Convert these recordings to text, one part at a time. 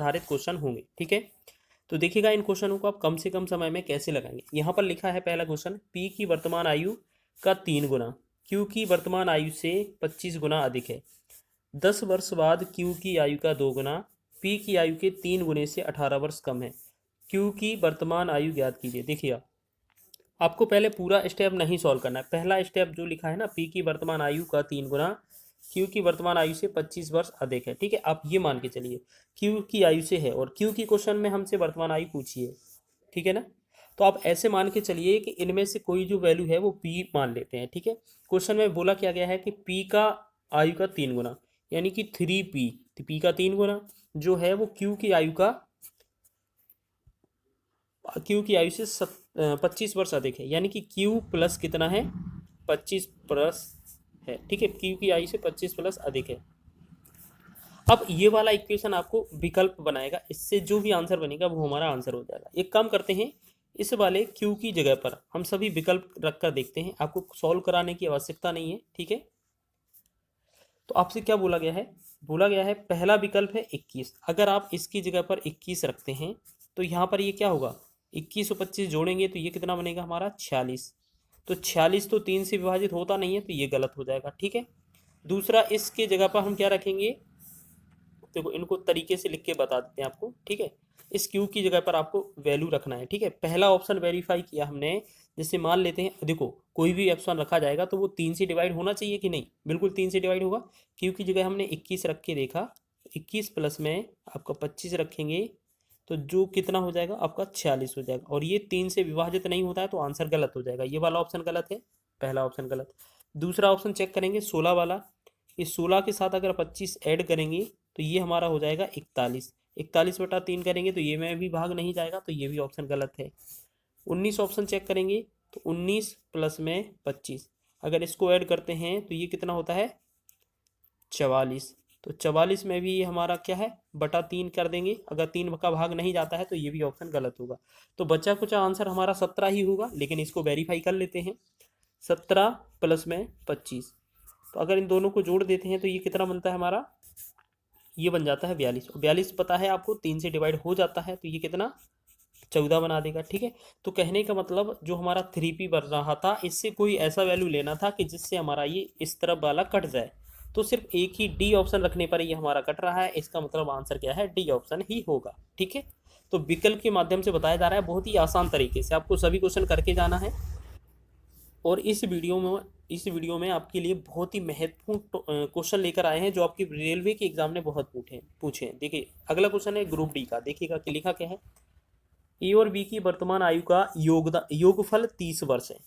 आधारित क्वेश्चन होंगे। ठीक है, तो देखिएगा इन क्वेश्चनों को आप कम से कम समय में कैसे लगाएंगे। यहाँ पर लिखा है पहला क्वेश्चन, पी की वर्तमान आयु का 3 गुना क्यू की वर्तमान आयु से 25 गुना अधिक है। 10 वर्ष बाद क्यू की आयु का 2 गुना पी की आयु के 3 गुने से 18 वर्ष कम है। क्यू की वर्तमान आयु ज्ञात कीजिए। देखिए आपको पहले पूरा स्टेप नहीं सॉल्व करना है। पहला स्टेप जो लिखा है ना, पी की वर्तमान आयु का 3 गुना क्यू की वर्तमान आयु से 25 वर्ष अधिक है। ठीक है, आप ये मान के चलिए क्यू की आयु से है और क्यू की क्वेश्चन में हमसे वर्तमान आयु पूछी है। ठीक है ना, तो आप ऐसे मान के चलिए कि इनमें से कोई जो वैल्यू है वो पी मान लेते हैं। ठीक है, क्वेश्चन में बोला क्या गया है कि पी का आयु का 3 गुना यानी कि 3p, पी का 3 गुना जो है वो क्यू की आयु से 25 वर्ष अधिक है, यानी कि क्यू प्लस कितना है 25 प्लस है। ठीक है, क्यू की आयु से 25 प्लस अधिक है। अब ये वाला इक्वेशन आपको विकल्प बनाएगा, इससे जो भी आंसर बनेगा वो हमारा आंसर हो जाएगा। एक काम करते हैं, इस वाले क्यू की जगह पर हम सभी विकल्प रखकर देखते हैं, आपको सॉल्व कराने की आवश्यकता नहीं है। ठीक है, तो आपसे क्या बोला गया है, बोला गया है पहला विकल्प है 21। अगर आप इसकी जगह पर 21 रखते हैं तो यहाँ पर ये क्या होगा, 21 और 25 जोड़ेंगे तो ये कितना बनेगा हमारा 46। तो 46 तो 3 से विभाजित होता नहीं है, तो ये गलत हो जाएगा। ठीक है, दूसरा इसके जगह पर हम क्या रखेंगे, देखो इनको तरीके से लिख के बता देते हैं आपको। ठीक है, इस क्यू की जगह पर आपको वैल्यू रखना है। ठीक है, पहला ऑप्शन वेरीफाई किया हमने, जैसे मान लेते हैं, देखो कोई भी ऑप्शन रखा जाएगा तो वो 3 से डिवाइड होना चाहिए कि नहीं, बिल्कुल 3 से डिवाइड होगा। क्यू की जगह हमने 21 रख के देखा, 21 प्लस में आपका 25 रखेंगे तो जो कितना हो जाएगा आपका 46 हो जाएगा, और ये 3 से विभाजित नहीं होता है तो आंसर गलत हो जाएगा। ये वाला ऑप्शन गलत है, पहला ऑप्शन गलत। दूसरा ऑप्शन चेक करेंगे 16 वाला, इस 16 के साथ अगर 25 ऐड करेंगे तो ये हमारा हो जाएगा 41। 41/3 करेंगे तो ये में भी भाग नहीं जाएगा, तो ये भी ऑप्शन गलत है। 19 ऑप्शन चेक करेंगे तो 19 प्लस में 25, अगर इसको ऐड करते हैं तो ये कितना होता है 44। तो 44 में भी ये हमारा क्या है बटा 3 कर देंगे, अगर 3 का भाग नहीं जाता है तो ये भी ऑप्शन गलत होगा। तो बचा कुछ आंसर हमारा 17 ही होगा, लेकिन इसको वेरीफाई कर लेते हैं। 17 प्लस में 25, तो अगर इन दोनों को जोड़ देते हैं तो ये कितना बनता है हमारा, ये बन जाता है 42। और 42 पता है आपको 3 से डिवाइड हो जाता है, तो ये कितना 14 बना देगा। ठीक है, तो कहने का मतलब जो हमारा 3p बन रहा था, इससे कोई ऐसा वैल्यू लेना था कि जिससे हमारा ये इस तरफ वाला कट जाए, तो सिर्फ एक ही डी ऑप्शन रखने पर ये हमारा कट रहा है। इसका मतलब आंसर क्या है, डी ऑप्शन ही होगा। ठीक है, तो विकल्प के माध्यम से बताया जा रहा है, बहुत ही आसान तरीके से आपको सभी क्वेश्चन करके जाना है। और इस वीडियो में आपके लिए बहुत ही महत्वपूर्ण क्वेश्चन लेकर आए हैं जो आपकी रेलवे के एग्जाम ने बहुत पूछे हैं। देखिए अगला क्वेश्चन है ग्रुप डी का, देखिएगा कि लिखा क्या है, ए और बी की वर्तमान आयु का योगफल 30 वर्ष है।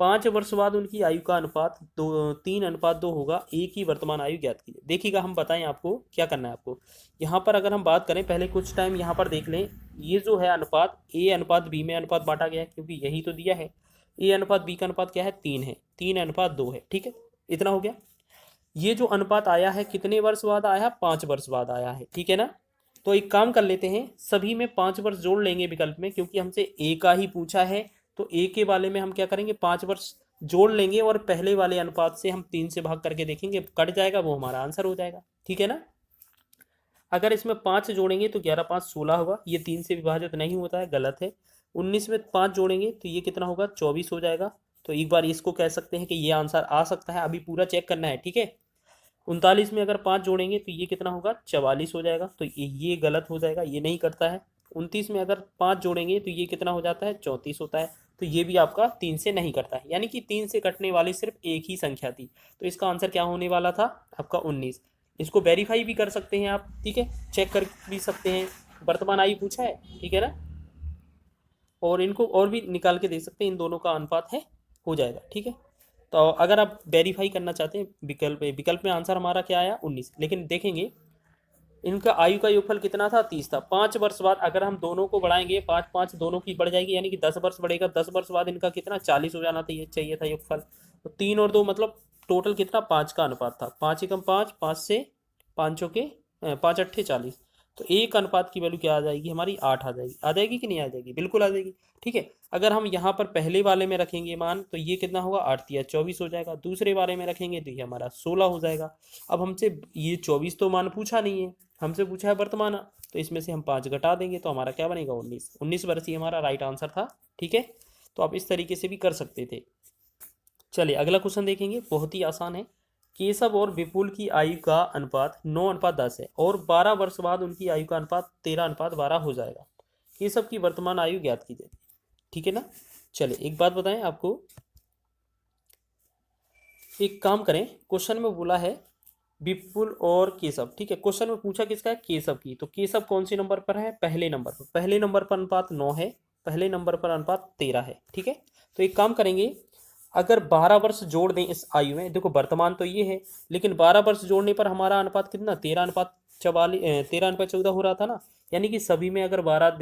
5 वर्ष बाद उनकी आयु का अनुपात 3:2 होगा। ए की वर्तमान आयु ज्ञात कीजिए। देखिएगा हम बताएं आपको क्या करना है। आपको यहाँ पर अगर हम बात करें, पहले कुछ टाइम यहाँ पर देख लें, ये जो है अनुपात ए अनुपात बी में अनुपात बांटा गया है, क्योंकि यही तो दिया है। ए अनुपात बी का अनुपात क्या है 3 है, 3:2 है। ठीक है, इतना हो गया। ये जो अनुपात आया है कितने वर्ष बाद आया, 5 वर्ष बाद आया है। ठीक है ना, तो एक काम कर लेते हैं, सभी में 5 वर्ष जोड़ लेंगे विकल्प में, क्योंकि हमसे ए का ही पूछा है, तो ए के वाले में हम क्या करेंगे 5 वर्ष जोड़ लेंगे, और पहले वाले अनुपात से हम 3 से भाग करके देखेंगे, कट जाएगा, वो हमारा आंसर हो जाएगा। ठीक है ना, अगर इसमें 5 जोड़ेंगे तो 11 5 16 होगा, ये 3 से विभाजित नहीं होता है, गलत है। 19 में 5 जोड़ेंगे तो ये कितना होगा 24 हो जाएगा। तो एक बार इसको कह सकते हैं कि ये आंसर आ सकता है, अभी पूरा चेक करना है। ठीक है, 39 में अगर 5 जोड़ेंगे तो ये कितना होगा 44 हो जाएगा, तो ये गलत हो जाएगा, ये नहीं करता है। 29 में अगर 5 जोड़ेंगे तो ये कितना हो जाता है 34 होता है, तो ये भी आपका 3 से नहीं करता है, यानी कि 3 से कटने वाली सिर्फ एक ही संख्या थी। तो इसका आंसर क्या होने वाला था आपका 19। इसको वेरीफाई भी कर सकते हैं आप। ठीक है, चेक कर भी सकते हैं, वर्तमान आयु पूछा है। ठीक है ना, और इनको और भी निकाल के देख सकते हैं, इन दोनों का अनुपात है, हो जाएगा। ठीक है, तो अगर आप वेरीफाई करना चाहते हैं विकल्प में आंसर हमारा क्या आया 19, लेकिन देखेंगे इनका आयु का योगफल कितना था 30 था। 5 वर्ष बाद अगर हम दोनों को बढ़ाएंगे, 5 5 दोनों की बढ़ जाएगी, यानी कि 10 वर्ष बढ़ेगा। 10 वर्ष बाद इनका कितना 40 हो जाना चाहिए था योगफल। तो 3 और 2 मतलब टोटल कितना 5 का अनुपात था। 5 एकम 5, 5 से 5 के 5 अट्ठे 40, तो एक अनुपात की वैल्यू क्या आ जाएगी हमारी 8 आ जाएगी कि नहीं आ जाएगी, बिल्कुल आ जाएगी। ठीक है, अगर हम यहाँ पर पहले वाले में रखेंगे मान, तो ये कितना होगा 8 या 24 हो जाएगा। दूसरे वाले में रखेंगे तो ये हमारा 16 हो जाएगा। अब हमसे ये 24 तो मान पूछा नहीं है, हमसे पूछा है वर्तमान, तो इसमें से हम 5 घटा देंगे तो हमारा क्या बनेगा 19। 19 वर्ष ही हमारा राइट आंसर था। ठीक है, तो आप इस तरीके से भी कर सकते थे। चलिए अगला क्वेश्चन देखेंगे, बहुत ही आसान है। केशव और विपुल की आयु का अनुपात 9:10 है और 12 वर्ष बाद उनकी आयु का अनुपात 13:12 हो जाएगा। केशव की वर्तमान आयु ज्ञात कीजिए। ठीक है ना। चलिए एक बात बताएं आपको, एक काम करें, क्वेश्चन में बोला है विपुल और केशव। ठीक है, क्वेश्चन में पूछा किसका है, केशव की। तो केशव कौन सी नंबर पर है, पहले नंबर पर। पहले नंबर पर अनुपात 9 है, पहले नंबर पर अनुपात 13 है। ठीक है, तो एक काम करेंगे, अगर 12 वर्ष जोड़ दें इस आयु में, देखो वर्तमान तो ये है, लेकिन 12 वर्ष जोड़ने पर हमारा अनुपात कितना 13:44 13:14 हो रहा था ना। यानी कि सभी में अगर 12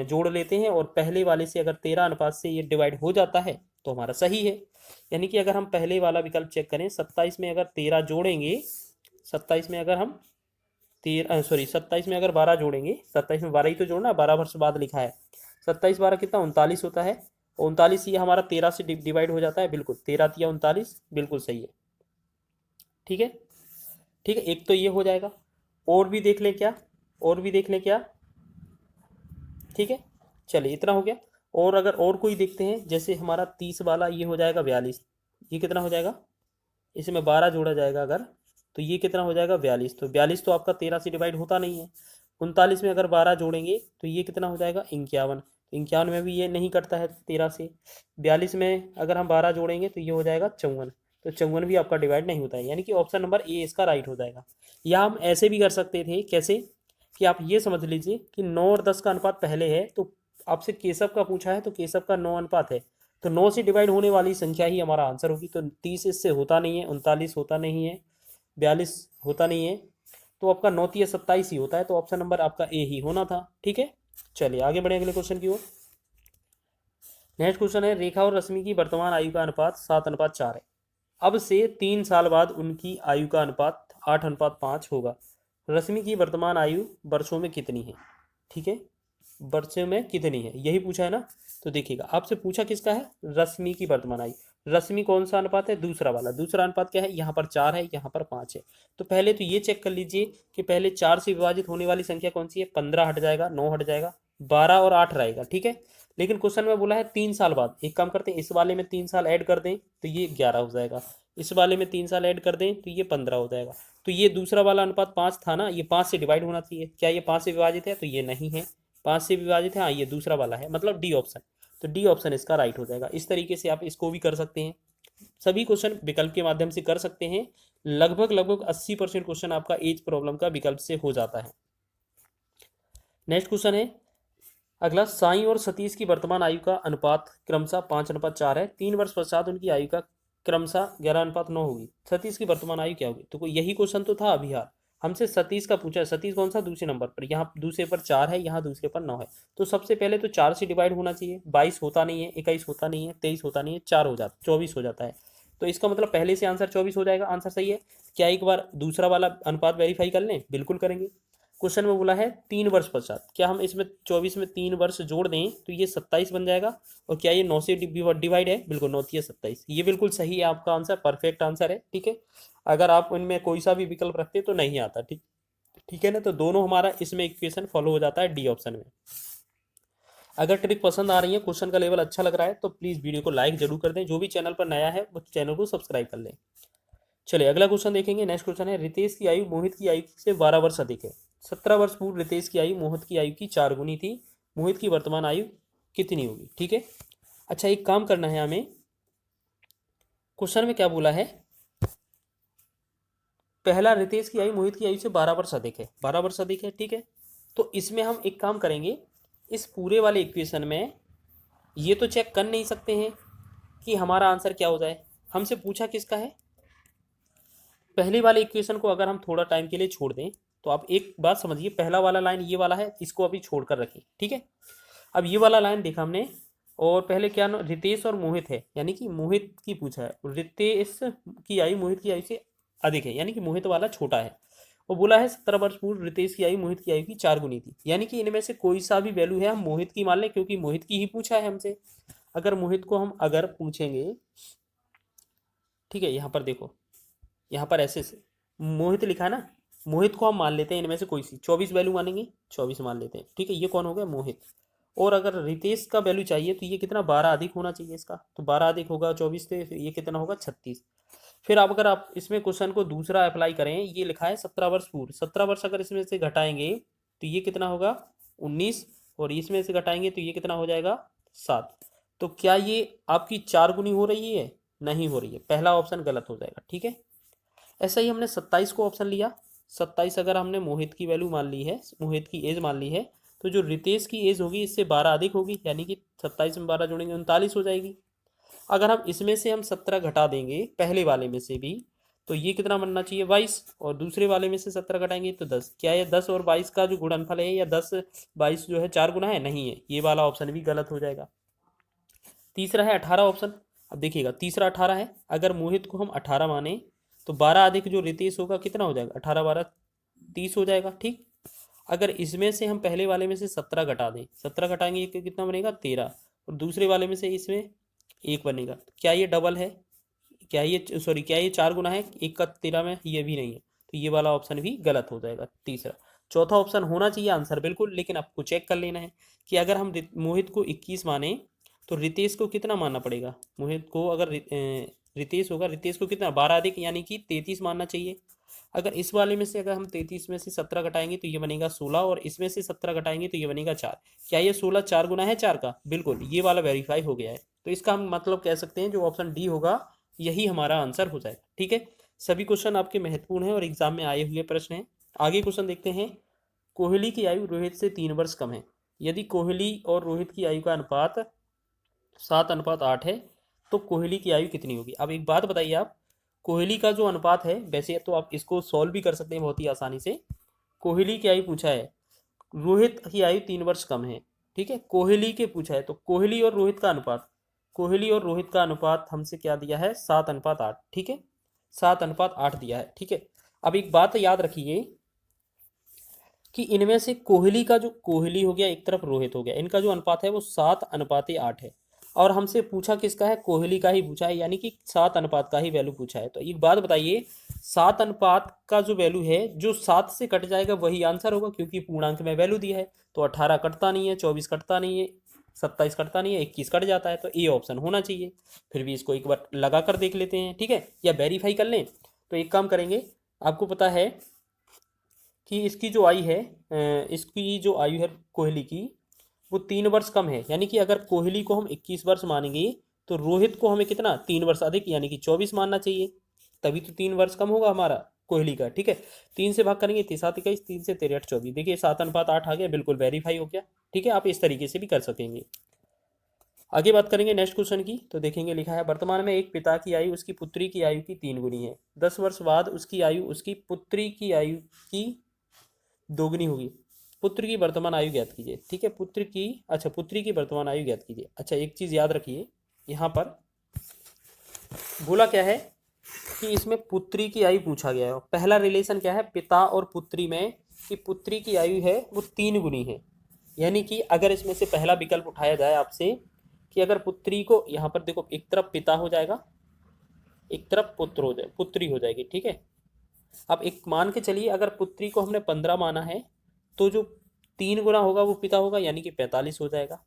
जोड़ लेते हैं और पहले वाले से अगर 13 अनुपात से ये डिवाइड हो जाता है तो हमारा सही है। यानी कि अगर हम पहले वाला विकल्प चेक करें, 27 में अगर 13 जोड़ेंगे, 27 में अगर हम 27 में अगर 12 जोड़ेंगे, 27 में 12 ही तो जोड़ना, 12 वर्ष बाद लिखा है। 27 12 कितना 39 होता है, 39 ये हमारा 13 से डिवाइड हो जाता है, बिल्कुल 13 या 39 बिल्कुल सही है। ठीक है, ठीक है, एक तो ये हो जाएगा। और भी देख लें क्या, और भी देख लें क्या। ठीक है, चलिए इतना हो गया। और अगर और कोई देखते हैं, जैसे हमारा 30 वाला ये हो जाएगा 42, ये कितना हो जाएगा, इसमें 12 जोड़ा जाएगा अगर, तो ये कितना हो जाएगा 42। तो 42 तो आपका 13 से डिवाइड होता नहीं है। 39 में अगर 12 जोड़ेंगे तो ये कितना हो जाएगा 51। तो 51 में भी ये नहीं कटता है 13 से। 42 में अगर हम 12 जोड़ेंगे तो ये हो जाएगा 54। तो 54 भी आपका डिवाइड नहीं होता है, यानी कि ऑप्शन नंबर ए इसका राइट हो जाएगा। या हम ऐसे भी कर सकते थे, कैसे कि आप ये समझ लीजिए कि 9 और 10 का अनुपात पहले है, तो आपसे केशव का पूछा है तो केशव का 9 अनुपात है, तो 9 से डिवाइड होने वाली संख्या ही हमारा आंसर होगी। तो 30 इससे होता नहीं है, 39 होता नहीं है, 42 होता नहीं है, तो आपका 9 या 27 ही होता है। तो ऑप्शन नंबर आपका ए ही होना था। ठीक है, चलिए आगे बढ़े अगले क्वेश्चन की ओर। नेक्स्ट क्वेश्चन है, रेखा और रश्मि की वर्तमान आयु का अनुपात 7:4 है। अब से 3 साल बाद उनकी आयु का अनुपात 8:5 होगा। रश्मि की वर्तमान आयु वर्षों में कितनी है। ठीक है, वर्षों में कितनी है यही पूछा है ना। तो देखिएगा, आपसे पूछा किसका है, रश्मि की वर्तमान आयु। रश्मि कौन सा अनुपात है, दूसरा वाला। दूसरा अनुपात क्या है, यहाँ पर 4 है, यहाँ पर 5 है। तो पहले तो ये चेक कर लीजिए कि पहले 4 से विभाजित होने वाली संख्या कौन सी है, 15 हट जाएगा, 9 हट जाएगा, 12 और 8 रहेगा। ठीक है, लेकिन क्वेश्चन में बोला है 3 साल बाद। एक काम करते हैं, इस वाले में 3 साल ऐड कर दें तो ये 11 हो जाएगा, इस वाले में 3 साल ऐड कर दें तो ये 15 हो जाएगा। तो ये दूसरा वाला अनुपात 5 था ना, ये 5 से डिवाइड होना चाहिए। क्या ये 5 से विभाजित है, तो ये नहीं है। 5 से विभाजित है, हाँ ये दूसरा वाला है, मतलब डी ऑप्शन। तो डी ऑप्शन इसका राइट हो जाएगा। इस तरीके से आप इसको भी कर सकते हैं, सभी क्वेश्चन विकल्प के माध्यम से कर सकते हैं। लगभग लगभग 80% क्वेश्चन आपका एज प्रॉब्लम का विकल्प से हो जाता है। नेक्स्ट क्वेश्चन है अगला, साई और सतीश की वर्तमान आयु का अनुपात क्रमशः 5:4 है। 3 वर्ष पश्चात उनकी आयु का क्रमशः 11:9 होगी। सतीश की वर्तमान आयु क्या होगी। तो यही क्वेश्चन तो था अभी यार, हमसे सतीश का पूछा है। सतीश कौन सा, दूसरे नंबर पर, यहाँ दूसरे पर 4 है, यहाँ दूसरे पर 9 है। तो सबसे पहले तो 4 से डिवाइड होना चाहिए। 22 होता नहीं है, 21 होता नहीं है, 23 होता नहीं है, 4 हो जाता, 24 हो जाता है। तो इसका मतलब पहले से आंसर 24 हो जाएगा। आंसर सही है। क्या एक बार दूसरा वाला अनुपात वेरीफाई कर लें, बिल्कुल करेंगे। क्वेश्चन में बोला है 3 वर्ष पश्चात, क्या हम इसमें 24 में 3 वर्ष जोड़ दें तो ये 27 बन जाएगा। और क्या ये 9 से डिवाइड है, बिल्कुल 9 या 27, ये बिल्कुल सही है आपका आंसर, परफेक्ट आंसर है। ठीक है, अगर आप उनमें कोई सा भी विकल्प रखते तो नहीं आता। ठीक, ठीक है ना। तो दोनों हमारा इसमें इक्वेशन फॉलो हो जाता है डी ऑप्शन में। अगर ट्रिक पसंद आ रही है, क्वेश्चन का लेवल अच्छा लग रहा है, तो प्लीज़ वीडियो को लाइक जरूर कर दें। जो भी चैनल पर नया है वो चैनल को सब्सक्राइब कर लें। चलिए अगला क्वेश्चन देखेंगे। नेक्स्ट क्वेश्चन है, रितेश की आयु मोहित की आयु से 12 वर्ष अधिक है। 17 वर्ष पूर्व रितेश की आयु मोहित की आयु की 4 गुनी थी। मोहित की वर्तमान आयु कितनी होगी। ठीक है, अच्छा एक काम करना है हमें, क्वेश्चन में क्या बोला है, पहला रितेश की आयु मोहित की आयु से 12 वर्ष अधिक है, 12 वर्ष अधिक है। ठीक है, तो इसमें हम एक काम करेंगे, इस पूरे वाले इक्वेशन में ये तो चेक कर नहीं सकते हैं कि हमारा आंसर क्या हो जाए। हमसे पूछा किसका है, पहले वाले इक्वेशन को अगर हम थोड़ा टाइम के लिए छोड़ दें तो आप एक बात समझिए, पहला वाला लाइन ये वाला है, इसको अभी छोड़ कर रखें। ठीक है, अब ये वाला लाइन देखा हमने, और पहले क्या रितेश और मोहित है, यानी कि मोहित की पूछा है, रितेश की आयु मोहित की आयु से अधिक है, यानी कि मोहित वाला छोटा है। वो बोला है 17 वर्ष पूर्व रितेश की आयु मोहित की आयु की 4 गुनी थी, यानी कि इनमें से कोई सा भी वैल्यू है हम मोहित की मान लें, क्योंकि मोहित की ही पूछा है हमसे। अगर मोहित को हम अगर पूछेंगे, ठीक है, यहाँ पर देखो, यहाँ पर ऐसे से मोहित लिखा है ना, मोहित को हम मान लेते हैं इनमें से कोई सी 24 वैल्यू मानेंगे, 24 मान लेते हैं, ठीक है। ये कौन हो गया? मोहित। और अगर रितेश का वैल्यू चाहिए तो ये कितना 12 अधिक होना चाहिए इसका, तो 12 अधिक होगा 24 से, ये कितना होगा 36। फिर अब अगर आप इसमें क्वेश्चन को दूसरा अप्लाई करें, ये लिखा है 17 वर्ष पूर्व, 17 वर्ष अगर इसमें से घटाएंगे तो ये कितना होगा 19, और इसमें से घटाएंगे तो ये कितना हो जाएगा 7। तो क्या ये आपकी 4 गुनी हो रही है? नहीं हो रही है, पहला ऑप्शन गलत हो जाएगा, ठीक है। ऐसा ही हमने 27 को ऑप्शन लिया। 27 अगर हमने मोहित की वैल्यू मान ली है, मोहित की एज मान ली है, तो जो रितेश की एज होगी इससे 12 अधिक होगी, यानी कि 27 में 12 जोड़ेंगे 39 हो जाएगी। अगर हम इसमें से हम 17 घटा देंगे पहले वाले में से भी, तो ये कितना बनना चाहिए 22, और दूसरे वाले में से 17 घटाएंगे तो 10। क्या ये 10 और 22 का जो गुणनफल है, या 10 22 जो है 4 गुना है? नहीं है, ये वाला ऑप्शन भी गलत हो जाएगा। तीसरा है 18 ऑप्शन। अब देखिएगा तीसरा 18 है, अगर मोहित को हम 18 माने तो 12 अधिक जो रितेश होगा कितना हो जाएगा, 18 12 30 हो जाएगा, ठीक। अगर इसमें से हम पहले वाले में से 17 घटा दें, 17 घटाएंगे तो कितना बनेगा 13, और दूसरे वाले में से इसमें 1 बनेगा। क्या ये डबल है? क्या ये सॉरी क्या ये 4 गुना है 1 का 13 में? ये भी नहीं है, तो ये वाला ऑप्शन भी गलत हो जाएगा तीसरा। चौथा ऑप्शन होना चाहिए आंसर बिल्कुल, लेकिन आपको चेक कर लेना है कि अगर हम मोहित को 21 माने तो रितेश को कितना मानना पड़ेगा। मोहित को अगर रितेश होगा, रितेश को कितना 12 अधिक यानी कि 33 मानना चाहिए। अगर इस वाले में से अगर हम 33 में से 17 घटाएंगे तो ये बनेगा 16, और इसमें से 17 घटाएंगे तो ये बनेगा 4। क्या ये 16 4 गुना है 4 का? बिल्कुल, ये वाला वेरीफाई हो गया है। तो इसका हम मतलब कह सकते हैं जो ऑप्शन डी होगा यही हमारा आंसर हो जाएगा, ठीक है। सभी क्वेश्चन आपके महत्वपूर्ण हैं और एग्जाम में आए हुए प्रश्न हैं। आगे क्वेश्चन देखते हैं। कोहली की आयु रोहित से 3 वर्ष कम है। यदि कोहली और रोहित की आयु का अनुपात 7:8 है तो कोहली की आयु कितनी होगी। अब एक बात बताइए आप, कोहली का जो अनुपात है, वैसे तो आप इसको सॉल्व भी कर सकते हैं बहुत ही आसानी से। कोहली की आयु पूछा है, रोहित की आयु 3 वर्ष कम है, ठीक है। कोहली के पूछा है तो कोहली और रोहित का अनुपात, कोहली और रोहित का अनुपात हमसे क्या दिया है 7:8, ठीक है। 7:8 दिया है, ठीक है। अब एक बात याद रखिए कि इनमें से कोहली का जो कोहली हो गया, एक तरफ रोहित हो गया, इनका जो अनुपात है वो 7:8 है, और हमसे पूछा किसका है, कोहली का ही पूछा है, यानी कि 7 अनुपात का ही वैल्यू पूछा है। तो एक बात बताइए, 7 अनुपात का जो वैल्यू है जो 7 से कट जाएगा वही आंसर होगा, क्योंकि पूर्णांक में वैल्यू दिया है। तो 18 कटता नहीं है, 24 कटता नहीं है, 27 कटता नहीं है, 21 कट जाता है, तो ए ऑप्शन होना चाहिए। फिर भी इसको एक बार लगा कर देख लेते हैं, ठीक है, या वेरीफाई कर लें। तो एक काम करेंगे, आपको पता है कि इसकी जो आयु है, इसकी जो आयु है कोहली की वो 3 वर्ष कम है, यानी कि अगर कोहली को हम 21 वर्ष मानेंगे तो रोहित को हमें कितना 3 वर्ष अधिक यानी कि 24 मानना चाहिए, तभी तो 3 वर्ष कम होगा हमारा कोहली का, ठीक है। 3 से भाग करेंगे 3 7 21, 3 से 13 8 24, देखिए 7:8 आ गया, बिल्कुल वेरीफाई हो गया, ठीक है। आप इस तरीके से भी कर सकेंगे। आगे बात करेंगे नेक्स्ट क्वेश्चन की, तो देखेंगे लिखा है वर्तमान में एक पिता की आयु उसकी पुत्री की आयु की 3 गुनी है। 10 वर्ष बाद उसकी आयु उसकी पुत्री की आयु की 2 गुनी होगी। पुत्र की वर्तमान आयु ज्ञात कीजिए, ठीक है। पुत्री की वर्तमान आयु ज्ञात कीजिए। अच्छा, एक चीज़ याद रखिए, यहाँ पर बोला क्या है कि इसमें पुत्री की आयु पूछा गया है। पहला रिलेशन क्या है पिता और पुत्री में, कि पुत्री की आयु है वो 3 गुनी है, यानी कि अगर इसमें से पहला विकल्प उठाया जाए आपसे कि अगर पुत्री को, यहाँ पर देखो एक तरफ पिता हो जाएगा, एक तरफ पुत्री हो जाएगी, ठीक है। अब एक मान के चलिए अगर पुत्री को हमने 15 माना है तो जो 3 गुना होगा वो पिता होगा, यानी कि 45 हो जाएगा।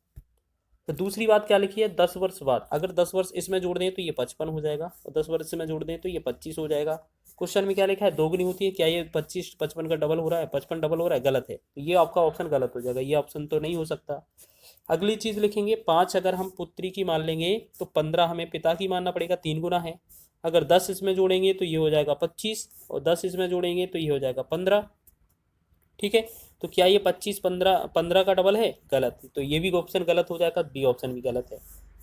तो दूसरी बात क्या लिखी है 10 वर्ष बाद, अगर 10 वर्ष इसमें जोड़ दें तो ये 55 हो जाएगा, और 10 वर्ष इसमें जोड़ दें तो ये 25 हो जाएगा। क्वेश्चन में क्या लिखा है 2 गुनी होती है, क्या ये 25 55 का डबल हो रहा है, 55 डबल हो रहा है, गलत है, तो ये आपका ऑप्शन गलत हो जाएगा, ये ऑप्शन तो नहीं हो सकता। अगली चीज़ लिखेंगे 5 अगर हम पुत्री की मान लेंगे तो 15 हमें पिता की मानना पड़ेगा, 3 गुना है। अगर 10 इसमें जोड़ेंगे तो ये हो जाएगा 25, और 10 इसमें जोड़ेंगे तो ये हो जाएगा 15, ठीक है। तो क्या ये 25 15 का डबल है, गलत, तो ये भी ऑप्शन गलत हो जाएगा, बी ऑप्शन भी गलत है।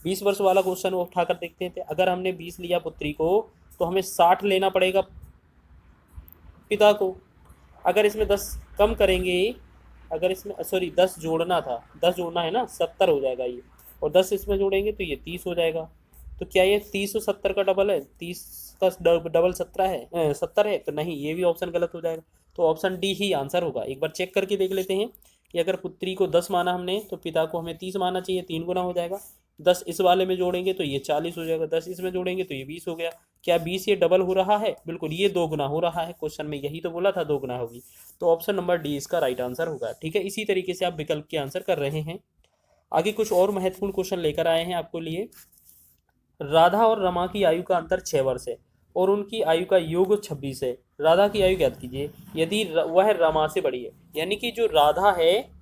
20 वर्ष वाला क्वेश्चन उठाकर देखते थे, अगर हमने 20 लिया पुत्री को तो हमें 60 लेना पड़ेगा पिता को। अगर इसमें 10 कम करेंगे, अगर इसमें सॉरी 10 जोड़ना था, 10 जोड़ना है ना, 70 हो जाएगा ये, और 10 इसमें जोड़ेंगे तो ये 30 हो जाएगा। तो क्या ये 30 और 70 का डबल है, 30 का डबल 17 है 70 है, तो नहीं, ये भी ऑप्शन गलत हो जाएगा। तो ऑप्शन डी ही आंसर होगा। एक बार चेक करके देख लेते हैं कि अगर पुत्री को 10 माना हमने तो पिता को हमें 30 मानना चाहिए, 3 गुना हो जाएगा। 10 इस वाले में जोड़ेंगे तो ये 40 हो जाएगा, 10 इसमें जोड़ेंगे तो ये 20 हो गया, क्या 20 ये डबल हो रहा है? बिल्कुल, ये 2 गुना हो रहा है। क्वेश्चन में यही तो बोला था 2 गुना होगी। तो ऑप्शन नंबर डी इसका राइट आंसर होगा। ठीक है, इसी तरीके से आप विकल्प के आंसर कर रहे हैं। आगे कुछ और महत्वपूर्ण क्वेश्चन लेकर आए हैं आपको लिए। राधा और रमा की आयु का अंतर 6 वर्ष है और उनकी आयु का योग 26 है। राधा की आयु ज्ञात कीजिए यदि वह रमा से बड़ी है। यानी कि जो राधा है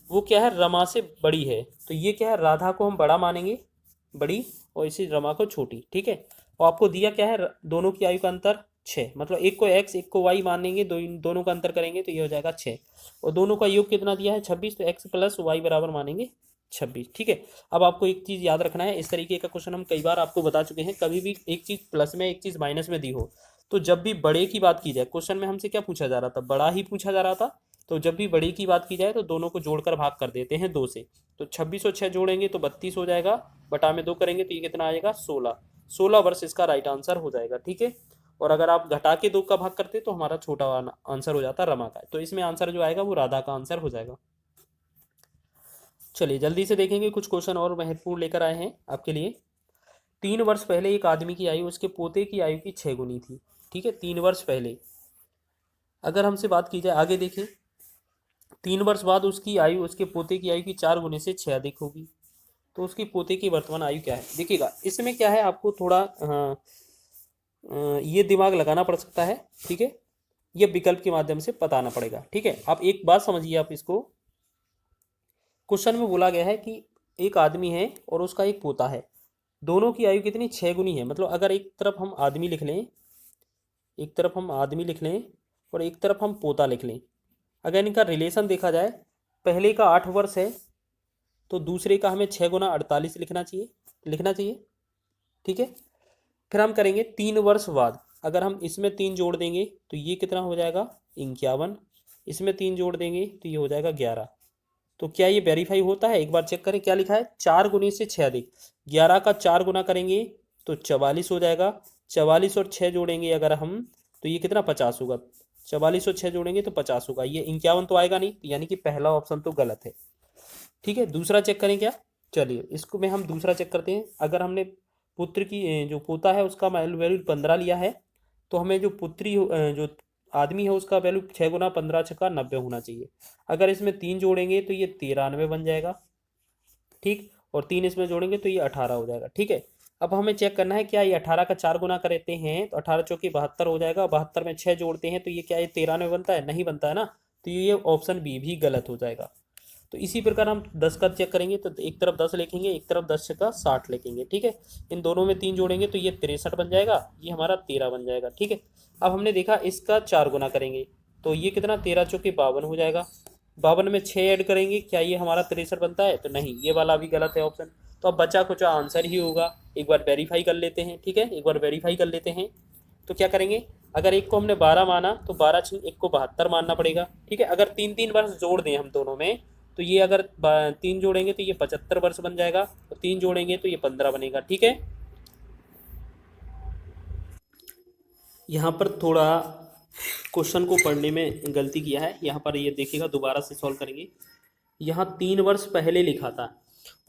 वो क्या है, रमा से बड़ी है। तो ये क्या है, राधा को हम बड़ा मानेंगे, बड़ी, और इसी रमा को छोटी। ठीक है, और आपको दिया क्या है, दोनों की आयु का अंतर 6, मतलब एक को x एक को y मानेंगे, दोनों का अंतर करेंगे तो ये हो जाएगा 6, और दोनों का योग कितना दिया है 26, तो x प्लस वाई बराबर मानेंगे 26। ठीक है, अब आपको एक चीज़ याद रखना है, इस तरीके का क्वेश्चन हम कई बार आपको बता चुके हैं। कभी भी एक चीज़ प्लस में एक चीज़ माइनस में दी हो तो जब भी बड़े की बात की जाए, क्वेश्चन में हमसे क्या पूछा जा रहा था, बड़ा ही पूछा जा रहा था, तो जब भी बड़े की बात की जाए तो दोनों को जोड़कर भाग कर देते हैं 2 से। तो 26 और 6 जोड़ेंगे तो 32 हो जाएगा, बटा में 2 करेंगे तो ये कितना आएगा 16। 16 वर्ष इसका राइट आंसर हो जाएगा। ठीक है, और अगर आप घटा के 2 का भाग करते तो हमारा छोटा आंसर हो जाता रमा का। तो इसमें आंसर जो आएगा वो राधा का आंसर हो जाएगा। चलिए जल्दी से देखेंगे, कुछ क्वेश्चन और महत्वपूर्ण लेकर आए हैं आपके लिए। 3 वर्ष पहले एक आदमी की आयु उसके पोते की आयु की 6 गुनी थी। ठीक है, 3 वर्ष पहले अगर हमसे बात की जाए, आगे देखिए, 3 वर्ष बाद उसकी आयु उसके पोते की आयु की 4 गुने से 6 अधिक होगी। तो उसकी पोते की वर्तमान आयु क्या है? देखिएगा, इसमें क्या है, आपको थोड़ा ये दिमाग लगाना पड़ सकता है। ठीक है, ये विकल्प के माध्यम से बताना पड़ेगा। ठीक है, आप एक बात समझिए, आप इसको, क्वेश्चन में बोला गया है कि एक आदमी है और उसका एक पोता है, दोनों की आयु कितनी 6 गुनी है। मतलब अगर एक तरफ हम आदमी लिख लें, एक तरफ हम आदमी लिख लें और एक तरफ हम पोता लिख लें, अगर इनका रिलेशन देखा जाए, पहले का 8 वर्ष है तो दूसरे का हमें 6 गुना 48 लिखना चाहिए। ठीक है, फिर हम करेंगे 3 वर्ष बाद, अगर हम इसमें 3 जोड़ देंगे तो ये कितना हो जाएगा 51, इसमें 3 जोड़ देंगे तो ये हो जाएगा 11। तो क्या ये वेरीफाई होता है? एक बार चेक करें, क्या लिखा है, 4 गुने से 6 अधिक, 11 का 4 गुना करेंगे तो 44 हो जाएगा, 44 और 6 जोड़ेंगे अगर हम तो ये कितना 50 होगा, 44 और 6 जोड़ेंगे तो 50 होगा, ये 51 तो आएगा नहीं, यानी कि पहला ऑप्शन तो गलत है। ठीक है, दूसरा चेक करें क्या, चलिए इसको में हम दूसरा चेक करते हैं। अगर हमने पुत्र की जो पोता है उसका वैल्यू 15 लिया है, तो हमें जो जो आदमी है उसका वैल्यू 6 गुना 15 छक्का 90 होना चाहिए। अगर इसमें 3 जोड़ेंगे तो ये 93 बन जाएगा। ठीक, और 3 इसमें जोड़ेंगे तो ये 18 हो जाएगा। ठीक है, अब हमें चेक करना है क्या ये 18 का 4 गुना करते हैं तो 18 चौकी 72 हो जाएगा, 72 में 6 जोड़ते हैं तो ये क्या ये 93 बनता है? नहीं बनता है ना, तो ये ऑप्शन बी भी गलत हो जाएगा। तो इसी प्रकार हम 10 का चेक करेंगे तो एक तरफ 10 लिखेंगे, एक तरफ 10 का 60 लिखेंगे। ठीक है, इन दोनों में 3 जोड़ेंगे तो ये 63 बन जाएगा, ये हमारा 13 बन जाएगा। ठीक है, अब हमने देखा इसका 4 गुना करेंगे तो ये कितना 13 चौके 52 हो जाएगा, 52 में 6 ऐड करेंगे, क्या ये हमारा 63 बनता है? तो नहीं, ये वाला भी गलत है ऑप्शन। तो अब बचा कुछ आंसर ही होगा, एक बार वेरीफाई कर लेते हैं। ठीक है, एक बार वेरीफाई कर लेते हैं। तो क्या करेंगे, अगर एक को हमने 12 माना तो 12 छिन एक को 72 मानना पड़ेगा। ठीक है, अगर 3 वर्ष जोड़ दें हम दोनों में तो ये अगर 3 जोड़ेंगे तो ये 75 वर्ष बन जाएगा, और 3 जोड़ेंगे तो ये 15 बनेगा। ठीक है, यहाँ पर थोड़ा क्वेश्चन को पढ़ने में गलती किया है, यहाँ पर ये देखिएगा, दोबारा से सॉल्व करेंगे। यहाँ 3 वर्ष पहले लिखा था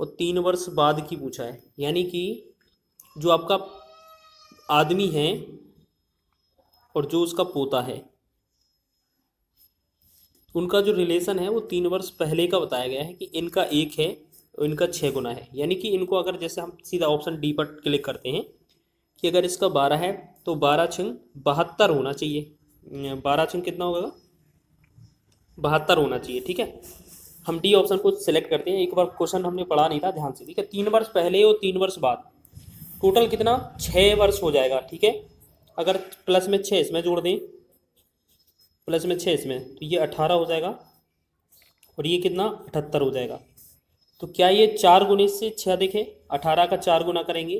और 3 वर्ष बाद की पूछा है, यानी कि जो आपका आदमी है और जो उसका पोता है उनका जो रिलेशन है वो 3 वर्ष पहले का बताया गया है कि इनका 1 है और इनका 6 गुना है। यानी कि इनको अगर जैसे हम सीधा ऑप्शन डी पर क्लिक करते हैं कि अगर इसका 12 है तो 12 छिंग 72 होना चाहिए, 12 छिंग कितना होगा 72 होना चाहिए। ठीक है, हम डी ऑप्शन को सिलेक्ट करते हैं। एक बार क्वेश्चन हमने पढ़ा नहीं था ध्यान से। ठीक है, 3 वर्ष पहले और 3 वर्ष बाद, टोटल कितना 6 वर्ष हो जाएगा। ठीक है, अगर प्लस में 6 इसमें जोड़ दें, प्लस में 6 इसमें, तो ये 18 हो जाएगा और ये कितना 78 हो जाएगा। तो क्या ये 4 गुने से 6 अधिक है? 18 का 4 गुना करेंगे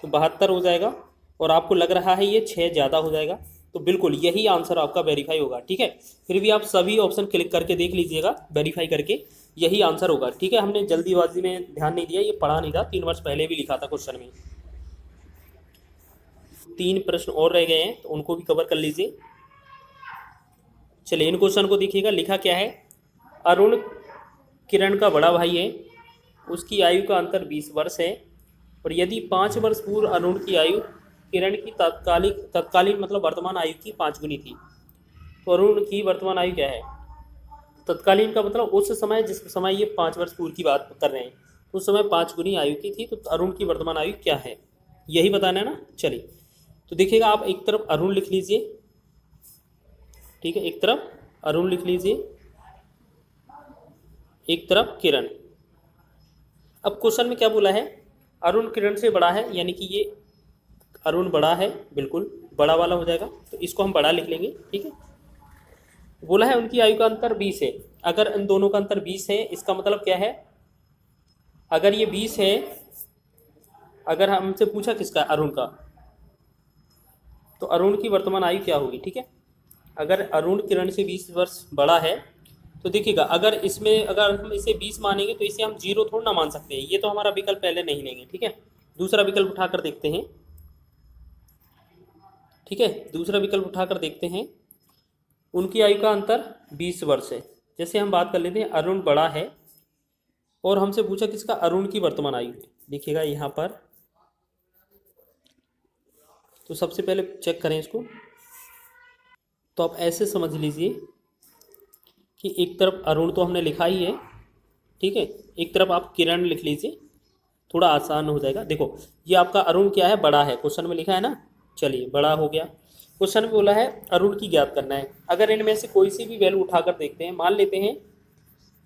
तो 72 हो जाएगा, और आपको लग रहा है ये 6 ज़्यादा हो जाएगा, तो बिल्कुल यही आंसर आपका वेरीफाई होगा। ठीक है, फिर भी आप सभी ऑप्शन क्लिक करके देख लीजिएगा, वेरीफाई करके यही आंसर होगा। ठीक है, हमने जल्दीबाजी में ध्यान नहीं दिया, ये पढ़ा नहीं था, 3 वर्ष पहले भी लिखा था क्वेश्चन में। 3 प्रश्न और रह गए हैं तो उनको भी कवर कर लीजिए। चलिए इन क्वेश्चन को देखिएगा, लिखा क्या है, अरुण किरण का बड़ा भाई है, उसकी आयु का अंतर 20 वर्ष है, और यदि 5 वर्ष पूर्व अरुण की आयु किरण की तत्कालीन मतलब वर्तमान आयु की 5 गुनी थी, तो अरुण की वर्तमान आयु क्या है? तत्कालीन का मतलब उस समय जिस समय ये 5 वर्ष पूर्व की बात कर रहे हैं, उस समय 5 गुनी आयु की थी, तो अरुण की वर्तमान आयु क्या है, यही बताना है ना। चलिए, तो देखिएगा, आप एक तरफ अरुण लिख लीजिए, ठीक है, एक तरफ अरुण लिख लीजिए, एक तरफ किरण। अब क्वेश्चन में क्या बोला है? अरुण किरण से बड़ा है, यानी कि ये अरुण बड़ा है, बिल्कुल बड़ा वाला हो जाएगा, तो इसको हम बड़ा लिख लेंगे, ठीक है। बोला है उनकी आयु का अंतर 20 है। अगर इन दोनों का अंतर 20 है, इसका मतलब क्या है? अगर ये 20 है, अगर हमसे पूछा किसका, अरुण का, तो अरुण की वर्तमान आयु क्या होगी, ठीक है। अगर अरुण किरण से 20 वर्ष बड़ा है, तो देखिएगा, अगर इसमें अगर हम इसे 20 मानेंगे तो इसे हम 0 थोड़ा ना मान सकते हैं, ये तो हमारा विकल्प पहले नहीं लेंगे, ठीक है। दूसरा विकल्प उठाकर देखते हैं, ठीक है, दूसरा विकल्प उठाकर देखते हैं। उनकी आयु का अंतर 20 वर्ष है। जैसे हम बात कर लेते हैं, अरुण बड़ा है और हमसे पूछा किसका, अरुण की वर्तमान आयु है। देखिएगा यहाँ पर, तो सबसे पहले चेक करें इसको, तो आप ऐसे समझ लीजिए कि एक तरफ अरुण तो हमने लिखा ही है, ठीक है, एक तरफ आप किरण लिख लीजिए, थोड़ा आसान हो जाएगा। देखो, ये आपका अरुण क्या है, बड़ा है, क्वेश्चन में लिखा है ना। चलिए, बड़ा हो गया। क्वेश्चन में बोला है अरुण की ज्ञात करना है। अगर इनमें से कोई सी भी वैल्यू उठाकर देखते हैं, मान लेते हैं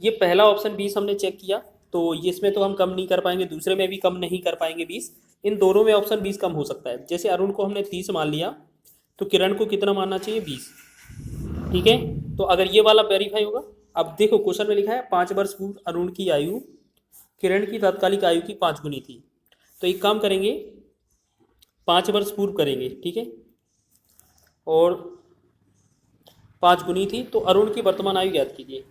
ये पहला ऑप्शन 20 हमने चेक किया, तो ये इसमें तो हम कम नहीं कर पाएंगे, दूसरे में भी कम नहीं कर पाएंगे 20, इन दोनों में ऑप्शन 20 कम हो सकता है। जैसे अरुण को हमने 30 मान लिया, तो किरण को कितना मानना चाहिए, 20, ठीक है। तो अगर ये वाला वेरीफाई होगा। अब देखो, क्वेश्चन में लिखा है 5 वर्ष पूर्व अरुण की आयु किरण की तात्कालिक आयु की 5 गुनी थी, तो एक काम करेंगे, 5 वर्ष पूर्व करेंगे, ठीक है, और 5 गुनी थी, तो अरुण की वर्तमान आयु ज्ञात कीजिए।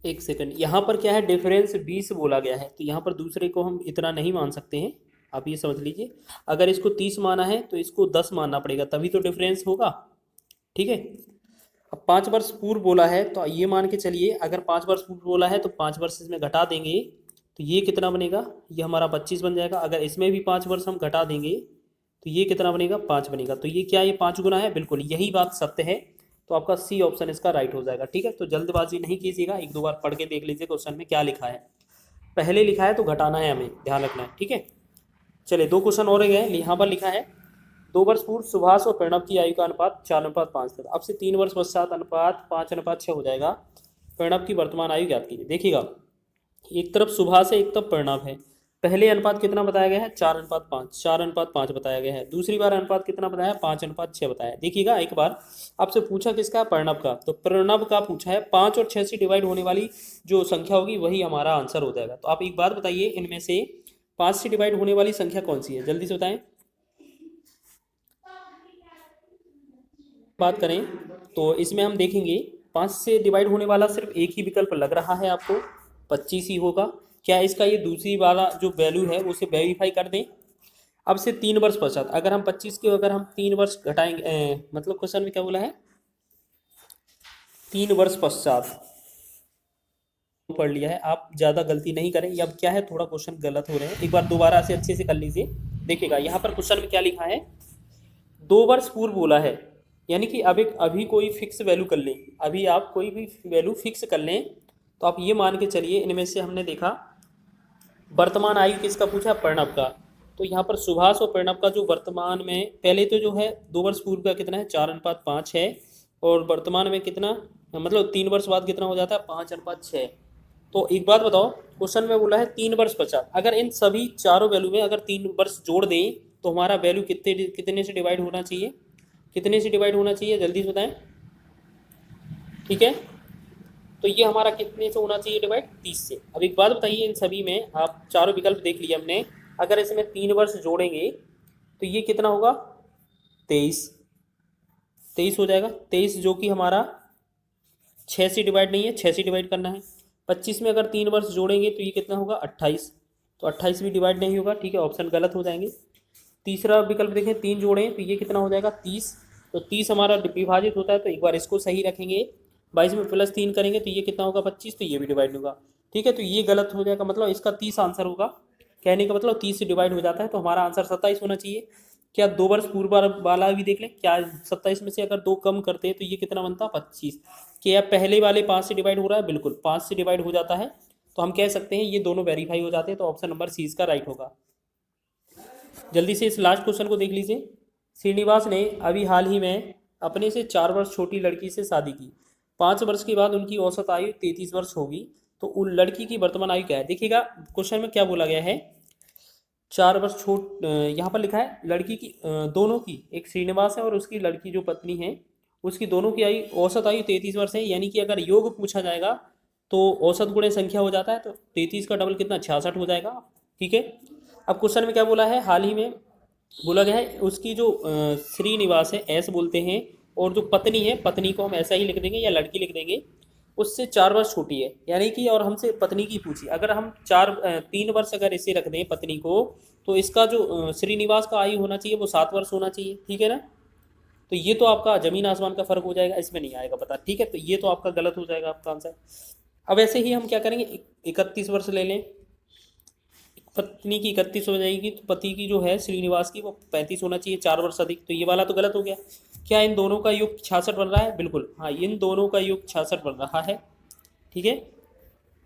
एक सेकंड, यहाँ पर क्या है, डिफरेंस 20 बोला गया है, तो यहाँ पर दूसरे को हम इतना नहीं मान सकते हैं, आप ये समझ लीजिए। अगर इसको 30 माना है तो इसको 10 मानना पड़ेगा, तभी तो डिफरेंस होगा, ठीक है। अब 5 वर्ष पूर्व बोला है, तो ये मान के चलिए, अगर 5 वर्ष पूर्व बोला है तो 5 वर्ष इसमें घटा देंगे, तो ये कितना बनेगा, ये हमारा 25 बन जाएगा। अगर इसमें भी 5 वर्ष हम घटा देंगे तो ये कितना बनेगा, 5 बनेगा। तो ये क्या, ये 5 गुना है, बिल्कुल यही बात सत्य है। तो आपका सी ऑप्शन इसका राइट हो जाएगा, ठीक है। तो जल्दबाजी नहीं कीजिएगा, एक दो बार पढ़ के देख लीजिए क्वेश्चन में क्या लिखा है। पहले लिखा है तो घटाना है, हमें ध्यान रखना है, ठीक है। चलिए, 2 क्वेश्चन और गए। यहाँ पर लिखा है 2 वर्ष पूर्व सुभाष और प्रणव की आयु का अनुपात 4:5 था। अब से 3 वर्ष पश्चात अनुपात 5:6 हो जाएगा। प्रणव की वर्तमान आयु ज्ञात कीजिए। देखिएगा, एक तरफ सुभाष है, एक तरफ प्रणव है। पहले अनुपात कितना बताया गया है, 4:5, 4:5 बताया गया है। दूसरी बार अनुपात कितना बताया, 5:6 बताया। देखिएगा, एक बार आपसे पूछा किसका, प्रणव का, तो प्रणव का पूछा है, 5 और 6 से डिवाइड होने वाली जो संख्या होगी वही हमारा आंसर हो जाएगा। तो आप एक बात बताइए, इनमें से 5 से डिवाइड होने वाली संख्या कौन सी है, जल्दी से बताएं। बात करें तो इसमें हम देखेंगे 5 से डिवाइड होने वाला सिर्फ एक ही विकल्प लग रहा है आपको, 25 ही होगा। क्या इसका ये दूसरी वाला जो वैल्यू है उसे वेरीफाई कर दें। अब से 3 वर्ष पश्चात अगर हम 25 के अगर हम 3 वर्ष घटाएंगे, मतलब क्वेश्चन में क्या बोला है, 3 वर्ष पश्चात पढ़ लिया है, आप ज़्यादा गलती नहीं करें। अब क्या है, थोड़ा क्वेश्चन गलत हो रहे हैं, एक बार दोबारा से अच्छे से कर लीजिए। देखिएगा, यहाँ पर क्वेश्चन में क्या लिखा है, 2 वर्ष पूर्व बोला है, यानी कि अभी कोई फिक्स वैल्यू कर लें, अभी आप कोई भी वैल्यू फिक्स कर लें, तो आप ये मान के चलिए, इनमें से हमने देखा वर्तमान आयु किसका पूछा, प्रणव का। तो यहाँ पर सुभाष और प्रणव का जो वर्तमान में पहले तो जो है 2 वर्ष पूर्व का कितना है, 4:5 है, और वर्तमान में कितना, मतलब 3 वर्ष बाद कितना हो जाता है, 5:6। तो एक बात बताओ, क्वेश्चन में बोला है 3 वर्ष पश्चात, अगर इन सभी चारों वैल्यू में अगर 3 वर्ष जोड़ दें तो हमारा वैल्यू कितने से डिवाइड होना चाहिए, कितने से डिवाइड होना चाहिए, जल्दी से बताएं, ठीक है। तो ये हमारा कितने से होना चाहिए डिवाइड, 30 से। अब एक बात बताइए, इन सभी में आप चारों विकल्प देख लिए हमने, अगर इसमें 3 वर्ष जोड़ेंगे तो ये कितना होगा, 23 हो जाएगा। 23 जो कि हमारा 6 से डिवाइड नहीं है, 6 से डिवाइड करना है। 25 में अगर 3 वर्ष जोड़ेंगे तो ये कितना होगा, 28, तो 28 भी डिवाइड नहीं होगा, ठीक है, ऑप्शन गलत हो जाएंगे। तीसरा विकल्प देखें, 3 जोड़ें तो ये कितना हो जाएगा, 30, तो 30 हमारा विभाजित होता है, तो एक बार इसको सही रखेंगे। 22 में +3 करेंगे तो ये कितना होगा, 25, तो ये भी डिवाइड होगा। ठीक है, तो ये गलत हो जाएगा, मतलब इसका 30 आंसर होगा। कहने का मतलब 30 से डिवाइड हो जाता है, तो हमारा आंसर 27 होना चाहिए। क्या 2 वर्ष पूर्व वाला भी देख लें, क्या 27 में से अगर 2 कम करते हैं तो ये कितना बनता है 25। क्या पहले वाले 5 से डिवाइड हो रहा है, बिल्कुल 5 से डिवाइड हो जाता है, तो हम कह सकते हैं ये दोनों वेरीफाई हो जाते हैं, तो ऑप्शन नंबर सी इसका राइट होगा। जल्दी से इस लास्ट क्वेश्चन को देख लीजिए। श्रीनिवास ने अभी हाल ही में अपने से 4 वर्ष छोटी लड़की से शादी की। 5 वर्ष के बाद उनकी औसत आयु 33 वर्ष होगी, तो उन लड़की की वर्तमान आयु क्या है। देखिएगा क्वेश्चन में क्या बोला गया है, 4 वर्ष छोट यहाँ पर लिखा है लड़की की दोनों की, एक श्रीनिवास है और उसकी लड़की जो पत्नी है उसकी दोनों की आयु औसत आयु 33 वर्ष है। यानी कि अगर योग पूछा जाएगा तो औसत गुणे संख्या हो जाता है, तो 33 का डबल कितना 66 हो जाएगा। ठीक है, अब क्वेश्चन में क्या बोला है, हाल ही में बोला गया है उसकी जो श्रीनिवास है ऐसे बोलते हैं, और जो पत्नी है पत्नी को हम ऐसा ही लिख देंगे या लड़की लिख देंगे, उससे 4 वर्ष छोटी है। यानी कि और हमसे पत्नी की पूछी, अगर हम 3 वर्ष अगर इसे रख दें पत्नी को, तो इसका जो श्रीनिवास का आयु होना चाहिए वो 7 वर्ष होना चाहिए। ठीक है ना, तो ये तो आपका जमीन आसमान का फर्क हो जाएगा, इसमें नहीं आएगा पता। ठीक है, तो ये तो आपका गलत हो जाएगा आपका आंसर। अब ऐसे ही हम क्या करेंगे, 31 वर्ष ले लें, पत्नी की 31 हो जाएगी, तो पति की जो है श्रीनिवास की वो 35 होना चाहिए, 4 वर्ष अधिक, तो ये वाला तो गलत हो गया। क्या इन दोनों का योग 66 बन रहा है, बिल्कुल हाँ, इन दोनों का योग 66 बन रहा है। ठीक है,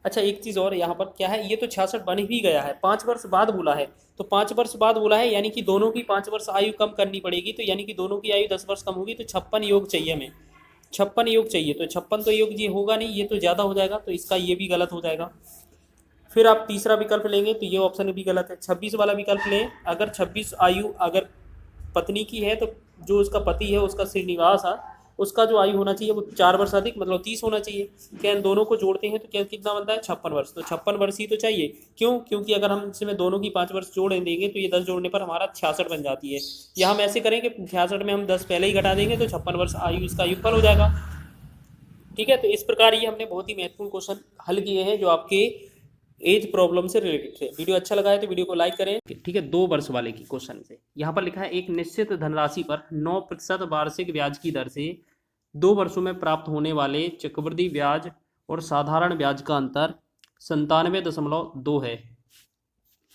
अच्छा एक चीज़ और यहाँ पर क्या है, ये तो 66 बन ही गया है, 5 वर्ष बाद बोला है, तो 5 वर्ष बाद बोला है यानी कि दोनों की 5 वर्ष आयु कम करनी पड़ेगी, तो यानी कि दोनों की आयु 10 वर्ष कम होगी, तो 56 योग चाहिए हमें, 56 योग चाहिए, तो 56 तो योग ये होगा नहीं, ये तो ज़्यादा हो जाएगा, तो इसका ये भी गलत हो जाएगा। फिर आप तीसरा विकल्प लेंगे तो ये ऑप्शन भी गलत है। 26 वाला विकल्प लें, अगर 26 आयु अगर पत्नी की है, तो जो उसका पति है उसका श्रीनिवास है, उसका जो आयु होना चाहिए वो 4 वर्ष अधिक मतलब 30 होना चाहिए। क्या इन दोनों को जोड़ते हैं तो क्या कितना बनता है 56 वर्ष, तो 56 वर्ष ही तो चाहिए। क्यों, क्योंकि अगर हम इसमें दोनों की 5 वर्ष जोड़ देंगे तो ये 10 जोड़ने पर हमारा 66 बन जाती है। या हम ऐसे करेंगे 66 में हम 10 पहले ही घटा देंगे तो 56 वर्ष आयु इसका युगफल हो जाएगा। ठीक है, तो इस प्रकार ये हमने बहुत ही महत्वपूर्ण क्वेश्चन हल किए हैं जो आपके एज प्रॉब्लम से रिलेटेड थे। वीडियो अच्छा लगा है तो वीडियो को लाइक करें। ठीक है, 2 वर्ष वाले की क्वेश्चन से यहाँ पर लिखा है एक निश्चित धनराशि पर 9% वार्षिक ब्याज की दर से 2 वर्षों में प्राप्त होने वाले चक्रवृद्धि ब्याज और साधारण ब्याज का अंतर 97.2 है।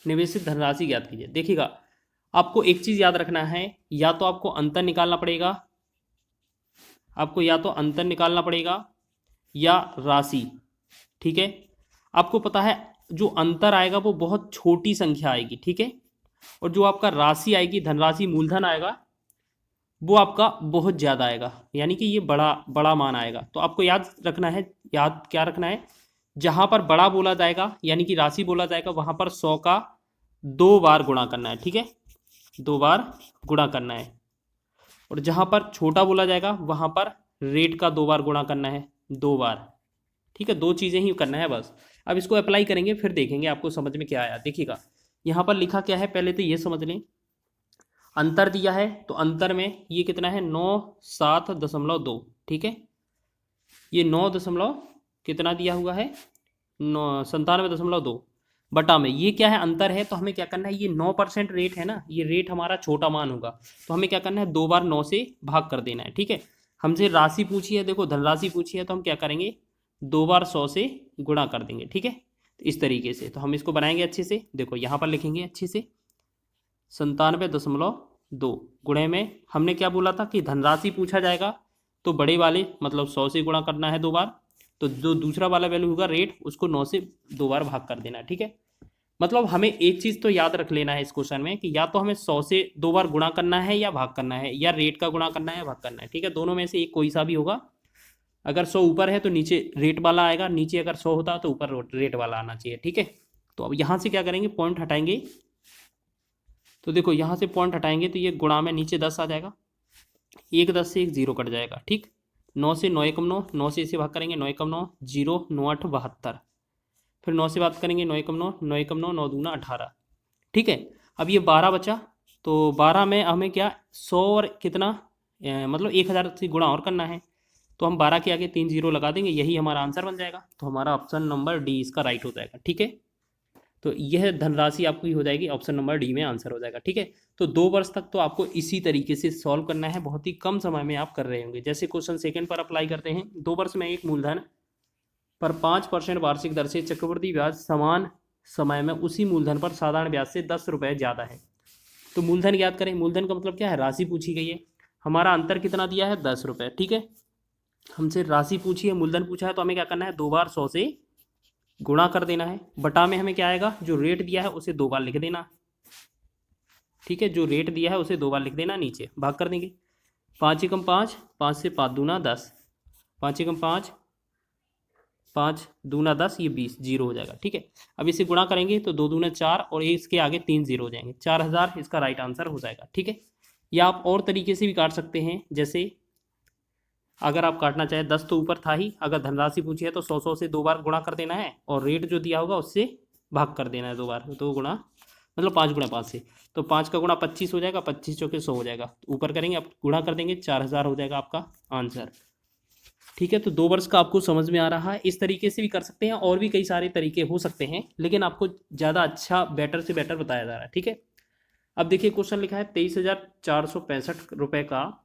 निवेशित धनराशि ज्ञात कीजिए। देखिएगा आपको एक चीज याद रखना है, या तो आपको अंतर निकालना पड़ेगा, आपको या तो अंतर निकालना पड़ेगा या राशि। ठीक है, आपको पता है जो अंतर आएगा वो बहुत छोटी संख्या आएगी। ठीक है, और जो आपका राशि आएगी धनराशि मूलधन आएगा वो आपका बहुत ज़्यादा आएगा, यानी कि ये बड़ा बड़ा मान आएगा। तो आपको याद रखना है, याद क्या रखना है, जहाँ पर बड़ा बोला जाएगा यानी कि राशि बोला जाएगा वहाँ पर 100 का 2 बार गुणा करना है। ठीक है, 2 बार गुणा करना है, और जहाँ पर छोटा बोला जाएगा वहाँ पर रेट का 2 बार गुणा करना है, 2 बार। ठीक है, 2 चीज़ें ही करना है बस। अब इसको अप्लाई करेंगे फिर देखेंगे आपको समझ में क्या आया। देखिएगा यहाँ पर लिखा क्या है, पहले तो ये समझ लें, अंतर दिया है तो अंतर में ये कितना है 97.2। ठीक है, ये 9 दशमलव कितना दिया हुआ है 97.2 बटा में ये क्या है अंतर है, तो हमें क्या करना है, ये 9% रेट है ना, ये रेट हमारा छोटा मान होगा, तो हमें क्या करना है 2 बार 9 से भाग कर देना है। ठीक है, हमसे राशि पूछी है, देखो धनराशि पूछी है, तो हम क्या करेंगे 2 बार 100 से गुणा कर देंगे। ठीक है, तो इस तरीके से तो हम इसको बनाएंगे अच्छे से। देखो यहाँ पर लिखेंगे अच्छे से 97.2 गुणे में हमने क्या बोला था कि धनराशि पूछा जाएगा तो बड़े वाले मतलब 100 से गुणा करना है 2 बार, तो जो दूसरा वाला वैल्यू होगा रेट उसको 9 से 2 बार भाग कर देना है। ठीक है, मतलब हमें एक चीज़ तो याद रख लेना है इस क्वेश्चन में कि या तो हमें 100 से 2 बार गुणा करना है या भाग करना है, या रेट का गुणा करना है या भाग करना है। ठीक है, दोनों में से एक कोई सा भी होगा। अगर 100 ऊपर है तो नीचे रेट वाला आएगा, नीचे अगर 100 होता तो ऊपर रेट वाला आना चाहिए। ठीक है, तो अब यहाँ से क्या करेंगे पॉइंट हटाएंगे, तो देखो यहाँ से पॉइंट हटाएंगे तो ये गुणा में नीचे 10 आ जाएगा, 1 10 से 1 0 कट जाएगा। ठीक, 9 से 9 एकम 9, 9 से इसे भाग करेंगे 9 एकम 9 0 9 8 72, फिर 9 से बात करेंगे 9 एकम 9 9 एकम 9 9 दूना 18। ठीक है, अब ये 12 बचा, तो 12 में हमें क्या 100 और कितना मतलब 1000 से गुणा और करना है, तो हम 12 के आगे 3 0 लगा देंगे, यही हमारा आंसर बन जाएगा। तो हमारा ऑप्शन नंबर डी इसका राइट हो जाएगा। ठीक है, तो यह धनराशि आपकी हो जाएगी, ऑप्शन नंबर डी में आंसर हो जाएगा। ठीक है, तो 2 वर्ष तक तो आपको इसी तरीके से सॉल्व करना है, बहुत ही कम समय में आप कर रहे होंगे। जैसे क्वेश्चन सेकंड पर अप्लाई करते हैं, 2 वर्ष में एक मूलधन पर 5% वार्षिक दर से चक्रवृद्धि ब्याज समान समय में उसी मूलधन पर साधारण ब्याज से 10 रुपये ज़्यादा है। तो मूलधन ज्ञात करें। मूलधन का मतलब क्या है, राशि पूछी गई है। हमारा अंतर कितना दिया है, 10 रुपये। ठीक है, हमसे राशि पूछी है, मूलधन पूछा है, तो हमें क्या करना है, 2 बार 100 से गुणा कर देना है। बटा में हमें क्या आएगा, जो रेट दिया है उसे 2 बार लिख देना। ठीक है, जो रेट दिया है उसे 2 बार लिख देना, नीचे भाग कर देंगे। 5 एकम 5, 5 से 5 दूना 10, 5 एकम 5, 5 दूना 10, ये 20, जीरो हो जाएगा। ठीक है, अब इसे गुणा करेंगे तो 2 दूना 4 और इसके आगे 3 जीरो हो जाएंगे, 4000 इसका राइट आंसर हो जाएगा। ठीक है, या आप और तरीके से भी काट सकते हैं, जैसे अगर आप काटना चाहें, 10 तो ऊपर था ही, अगर धनराशि पूछी है तो 100 से 2 बार गुणा कर देना है और रेट जो दिया होगा उससे भाग कर देना है 2 बार, 2 गुणा मतलब 5 गुणा 5 से, तो 5 का गुणा 25 हो जाएगा, 25 चौके 100 हो जाएगा, ऊपर करेंगे अब गुणा कर देंगे, 4000 हो जाएगा आपका आंसर। ठीक है, तो 2 वर्ष का आपको समझ में आ रहा है। इस तरीके से भी कर सकते हैं, और भी कई सारे तरीके हो सकते हैं, लेकिन आपको ज़्यादा अच्छा बेटर से बेटर बताया जा रहा है। ठीक है, अब देखिए क्वेश्चन लिखा है 23,465 रुपये का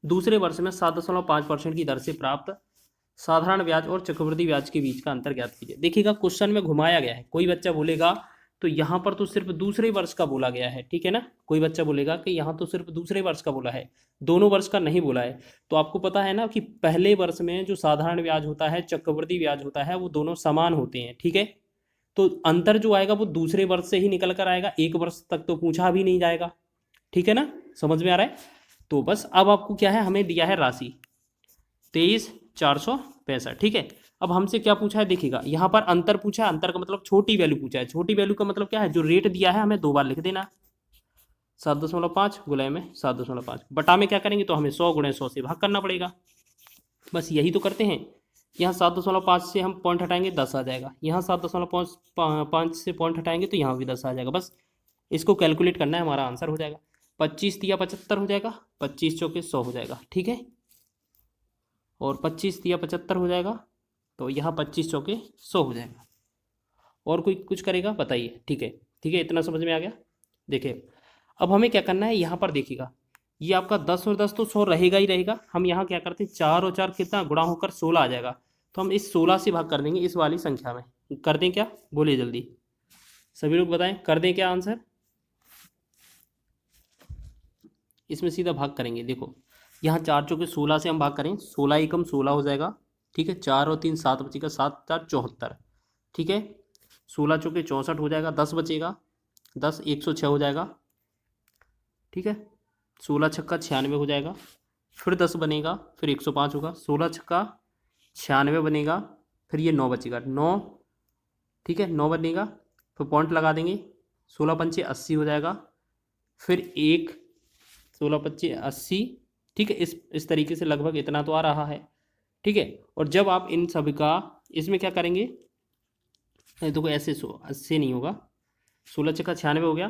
दूसरे वर्ष में 7.5% की दर से प्राप्त साधारण ब्याज और चक्रवृद्धि ब्याज के बीच का अंतर ज्ञात कीजिए। देखिएगा क्वेश्चन में घुमाया गया है, कोई बच्चा बोलेगा तो यहाँ पर तो सिर्फ दूसरे वर्ष का बोला गया है। ठीक है ना, कोई बच्चा बोलेगा कि यहाँ तो सिर्फ दूसरे वर्ष का बोला है, दोनों वर्ष का नहीं बोला है। तो आपको पता है ना कि पहले वर्ष में जो साधारण ब्याज होता है, चक्रवृद्धि ब्याज होता है, वो दोनों समान होते हैं। ठीक है, तो अंतर जो आएगा वो दूसरे वर्ष से ही निकल कर आएगा, एक वर्ष तक तो पूछा भी नहीं जाएगा। ठीक है ना, समझ में आ रहा है। तो बस अब आपको क्या है, हमें दिया है राशि 23,465। ठीक है, अब हमसे क्या पूछा है, देखिएगा यहाँ पर अंतर पूछा है, अंतर का मतलब छोटी वैल्यू पूछा है। छोटी वैल्यू का मतलब क्या है, जो रेट दिया है हमें 2 बार लिख देना, 7.5 गुणे में 7.5, बटा में क्या करेंगे तो हमें 100 गुणे 100 से भाग करना पड़ेगा। बस यही तो करते हैं। यहाँ 7.5 से हम पॉइंट हटाएंगे 10 आ जाएगा, यहाँ 7.5 से पॉइंट हटाएंगे तो यहाँ भी 10 आ जाएगा। बस इसको कैलकुलेट करना है, हमारा आंसर हो जाएगा 25 तिया 75 हो जाएगा, 25 चौके 100 हो जाएगा। ठीक है, और 25 तिया 75 हो जाएगा, तो यहाँ 25 चौके 100 हो जाएगा। और कोई कुछ करेगा बताइए। ठीक है, ठीक है, इतना समझ में आ गया। देखिए अब हमें क्या करना है, यहाँ पर देखिएगा ये आपका 10 और 10 तो 100 रहेगा ही रहेगा। हम यहाँ क्या करते हैं, 4 और 4 कितना गुणा होकर 16 आ जाएगा, तो हम इस 16 से भाग कर देंगे इस वाली संख्या में। कर दें क्या, बोलिए जल्दी, सभी लोग बताएं, कर दें क्या आंसर। इसमें सीधा भाग करेंगे। देखो यहाँ 4 चौके 16 से हम भाग करें, 16 एकम 16 हो जाएगा। ठीक है, 4 और 3 7 बचेगा, 7 4 74। ठीक है, 16 चौके 64 हो जाएगा, 10 बचेगा, 10 106 हो जाएगा। ठीक है, 16 छक्का 96 हो जाएगा, फिर 10 बनेगा, फिर 105 होगा, 16 छक्का 96 बनेगा, फिर ये 9 बचेगा, 9। ठीक है, 9 बनेगा, फिर पॉइंट लगा देंगे, 16 पंचे 80 हो जाएगा, फिर 1 16 पच्चीस 80। ठीक है, इस तरीके से लगभग इतना तो आ रहा है। ठीक है, और जब आप इन सभी का इसमें क्या करेंगे, देखो ऐसे 80 नहीं होगा, 16 छक्का 96 हो गया।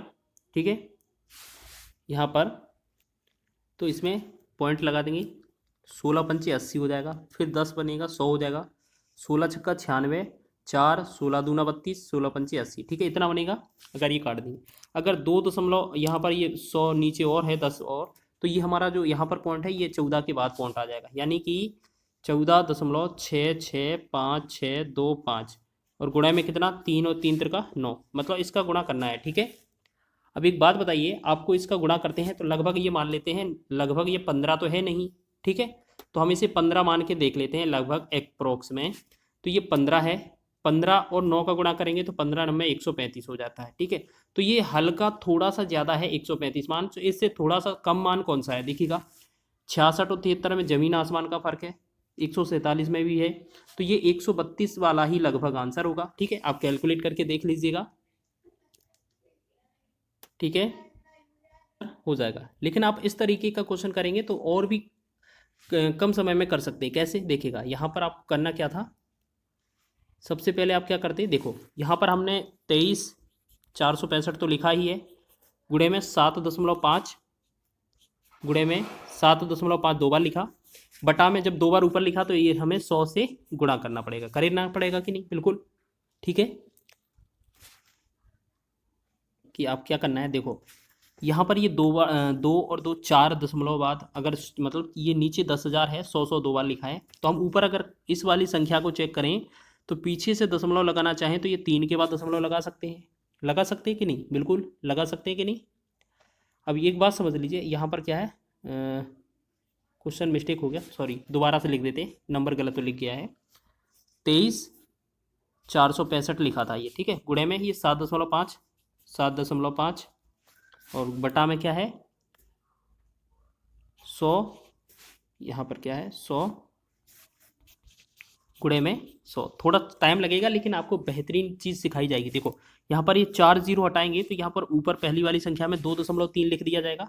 ठीक है, यहाँ पर तो इसमें पॉइंट लगा देंगे, 16 पंचे 80 हो जाएगा, फिर 10 बनेगा, 100 हो जाएगा, 16 छक्का 96, 4 16 दूना 32, 16 पंचे 80। ठीक है, इतना बनेगा। अगर ये काट देंगे, अगर 2 दशमलव यहाँ पर ये 100 नीचे और है 10 और, तो ये हमारा जो यहाँ पर पॉइंट है ये 14 के बाद पॉइंट आ जाएगा, यानी कि 14.665625, और गुणा में कितना, 3 और 3 त्रिका 9, मतलब इसका गुणा करना है। ठीक है, अब एक बात बताइए, आपको इसका गुणा करते हैं तो लगभग ये मान लेते हैं, लगभग ये 15 तो है नहीं। ठीक है, तो हम इसे 15 मान के देख लेते हैं, लगभग अप्रोक्स में। तो ये 15 है, 15 और 9 का गुणा करेंगे तो 15 9 में 135 हो जाता है। ठीक है, तो ये हल्का थोड़ा सा ज़्यादा है 135 मान, तो इससे थोड़ा सा कम मान कौन सा है, देखिएगा 66 और 73 में ज़मीन आसमान का फ़र्क है, 147 में भी है, तो ये 132 वाला ही लगभग आंसर होगा। ठीक है, आप कैलकुलेट करके देख लीजिएगा। ठीक है, हो जाएगा। लेकिन आप इस तरीके का क्वेश्चन करेंगे तो और भी कम समय में कर सकते हैं। कैसे, देखिएगा यहाँ पर आपको करना क्या था, सबसे पहले आप क्या करते हैं, देखो यहाँ पर हमने 23,465 तो लिखा ही है, गुणे में 7.5, गुणे में 7.5 2 बार लिखा, बटा में जब 2 बार ऊपर लिखा तो ये हमें 100 से गुणा करना पड़ेगा, करना पड़ेगा कि नहीं, बिल्कुल। ठीक है, कि आप क्या करना है, देखो यहाँ पर ये दो और दो 4 दशमलव बाद, अगर मतलब ये नीचे 10,000 है, 100 2 बार लिखा है, तो हम ऊपर अगर इस वाली संख्या को चेक करें तो पीछे से दशमलव लगाना चाहें तो ये 3 के बाद दशमलव लगा सकते हैं कि नहीं, बिल्कुल लगा सकते हैं कि नहीं। अब एक बात समझ लीजिए, यहाँ पर क्या है, क्वेश्चन मिस्टेक हो गया, सॉरी, दोबारा से लिख देते हैं, नंबर गलत तो लिख गया है। 23,465 लिखा था ये, ठीक है। गुणे में ये 7.5 और बटा में क्या है 100, यहाँ पर क्या है 100 गुणे में 100। थोड़ा टाइम लगेगा लेकिन आपको बेहतरीन चीज़ सिखाई जाएगी। देखो यहाँ पर ये 4 जीरो हटाएंगे तो यहाँ पर ऊपर पहली वाली संख्या में 2.3 लिख दिया जाएगा,